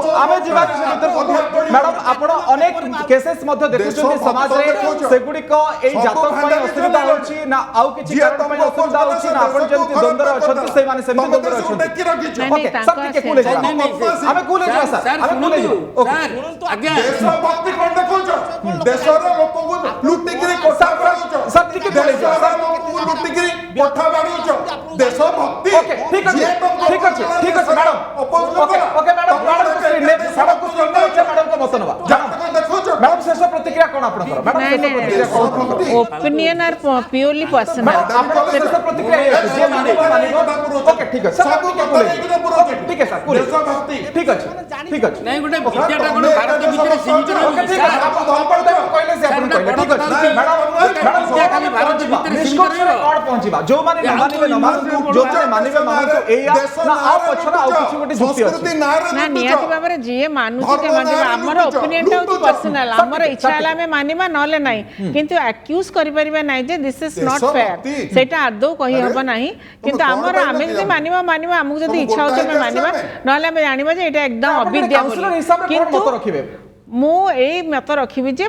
ମ୍ୟାଡମ ଆପଣ ଅନେକ କେସେସ୍ ମଧ୍ୟ ଦେଖୁଛନ୍ତି ସମାଜରେ ସେଗୁଡିକ ଏଇ ଜାତକ ପାଇଁ ଅସୁବିଧା ହେଉଛି ନା ଆଉ କିଛି କାରଣ ପାଇଁ ଅସୁବିଧା ହେଉଛି ନା ଆପଣ ଯେମିତି ଦ୍ୱନ୍ଦ୍ୱରେ ଅଛନ୍ତି ସେଇମାନେ ସେମିତି ଦ୍ୱନ୍ଦ୍ୱରେ ଅଛନ୍ତି ଓକେ ସାର୍ ଟିକେ କୁଲେ ଯିବା ଆମେ କୁଲେ ଯିବା ସାର୍ ଆମେ କୁଲେ ଯିବା ଓକେ ଆଜ୍ଞା ଦେଶଭକ୍ତି କଣ ଦେଖଉଛ ଦେଶର ଲୋକଙ୍କୁ ଲୁଟିକିରି କୋଠା ବାଡଉଛ ସାର୍ ଟିକେ କୁଲେ ଯିବା ଦେଶର ଲୋକଙ୍କୁ ଲୁଟିକିରି କୋଠା ବାଡଉଛ ଦେଶଭକ୍ତି ଓକେ ଠିକ ଅଛି ମ୍ୟାଡମ ଓକେ ମ୍ୟାଡମ ମ୍ୟାଡମଙ୍କ ମତ ନେବା ମ୍ୟାଡମ ଶେଷ ପ୍ରତିକ୍ରିୟା କଣ ଆପଣଙ୍କର ମ୍ୟାଡମ ଶେଷ ପ୍ରତିକ୍ରିୟା କଣ ओपिनियन आर प्योरली पर्सनल ଆପଣଙ୍କ ଶେଷ ପ୍ରତିକ୍ରିୟା ଯିଏ ମାନିବ ଓକେ ଠିକ ଅଛି ସାର୍ ଟିକେ କୁଲେ ठीक है सर कुले ठीक ଅଛି ठीक ଅଛି ନାଇଁ ଗୋଟେ ବିଦ୍ୟାଟା କଣ ଭାରତ ଭିତରେ ସୀମିତ ଓକେ ରହିଛି ଠିକ ଅଛି ଆପଣ ଧର୍ମପଦ କହିଲେ ସେ ଆପଣ କହିଲେ ଠିକ ଅଛି ମ୍ୟାଡମ ବିଦ୍ୟା ଖାଲି ଭାରତ ଭିତରେ ସୀମିତ ନିଷ୍କର୍ଷରେ ରହିବ କଣ ପହଞ୍ଚିବା ଯୋଉମାନେ ନ ମାନିବେ ନ ମାନନ୍ତୁ ଯୋଉମାନେ ମାନିବେ ମାନନ୍ତୁ ଏଇଆ ନା ଆଉ ପଛରେ ଆଉ କିଛି ଗୋଟେ ଯୁକ୍ତି ଅଛି ନା ନିହାତି ଭାବରେ ଯିଏ ମାନୁଛି ସେ ମାନିବା ଆମର ଓପିନିଅନ ଟା ହଉଛି पर्सनल ଆମର ଇଚ୍ଛା ହେଲା ଆମେ ମାନିବା ନହେଲେ ନାହିଁ କିନ୍ତୁ ଆକ୍ୟୁଜ କରିପାରିବା ନାହିଁ ଯେ ଦିସ୍ ଇଜ ନଟ୍ ଫେୟାର ସେଇଟା ଆଦୌ କହି ହେବ ନାହିଁ କିନ୍ତୁ ଆମର ଆମେ ଯଦି ମାନିବା ଆମକୁ ଯଦି ଇଚ୍ଛା ହଉଛି ଆମେ ମାନିବା ନହେଲେ ଆମେ ଜାଣିବା ଯେ ଏଇଟା ଏକଦମ ଅବିଦ୍ୟା କାଉନ୍ସିଲର ହିସାବରେ କଣ ମତ ରଖିବେ ମୁଁ ଏଇ ମତ ରଖିବି ଯେ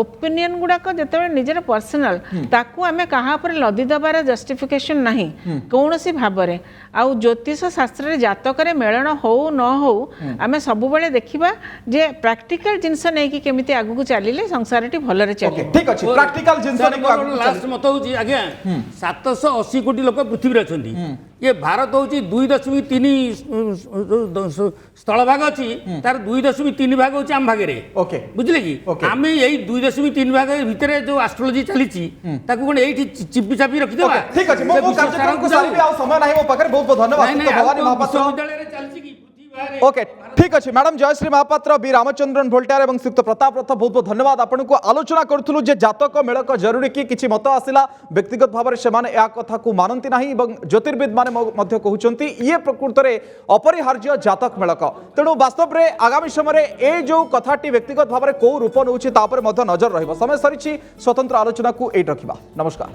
ଓପିନିଅନ ଗୁଡାକ ଯେତେବେଳେ ନିଜର ପର୍ସନାଲ ତାକୁ ଆମେ କାହା ଉପରେ ଲଦି ଦେବାର ଜଷ୍ଟିଫିକେସନ ନାହିଁ କୌଣସି ଭାବରେ ଆଉ ଜ୍ୟୋତିଷ ଶାସ୍ତ୍ରରେ ଜାତକରେ ମେଳନ ହଉ ନ ହଉ ଆମେ ସବୁବେଳେ ଦେଖିବା ଯେ ପ୍ରାକ୍ଟିକାଲ ଜିନିଷ ନେଇକି କେମିତି ଆଗକୁ ଚାଲିଲେ ସଂସାରଟି ଭଲରେ ଚାଲିବ ଠିକ ଅଛି ପ୍ରାକ୍ଟିକାଲ ଜିନିଷ ନେଇକି ଆଗକୁ ଲାଷ୍ଟ ମତ ହଉଛି ଆଜ୍ଞା 780 କୋଟି ଲୋକ ପୃଥିବୀରେ ଅଛନ୍ତି ये भारत हूँ 2.3 स्थलभाग अच्छी तार 2.3 भाग हूँ आम भागे ओके बुझे कि आम यही 2.3 भाग भितर जो एस्ट्रोलॉजी चली चिपी चापी रखिदेबा ठीक अच्छे कार्यक्रम को सारी आ समय नहीं मो पाखे बहुत बहुत धन्यवाद भवानी महापात्र विश्वविद्यालय चलती कि ओके ठीक अच्छे मैडम जयश्री महापात्र बी रामचंद्रन भोल्टार और श्रीयुक्त प्रताप रथ बहुत बहुत धन्यवाद आपको आलोचना करूँ जे जातक मेलक जरूरी कि मत आसला व्यक्तिगत भाव में से कथा को मानती ना ज्योतिर्विद मैंने कहते ये प्रकृत में अपरिहार्य जातक मेलक तेणु वास्तव में आगामी समय ये जो कथाटी व्यक्तिगत भाव में कौ रूप नौ नजर रही समय सरी स्वतंत्र आलोचना को ये रखा नमस्कार।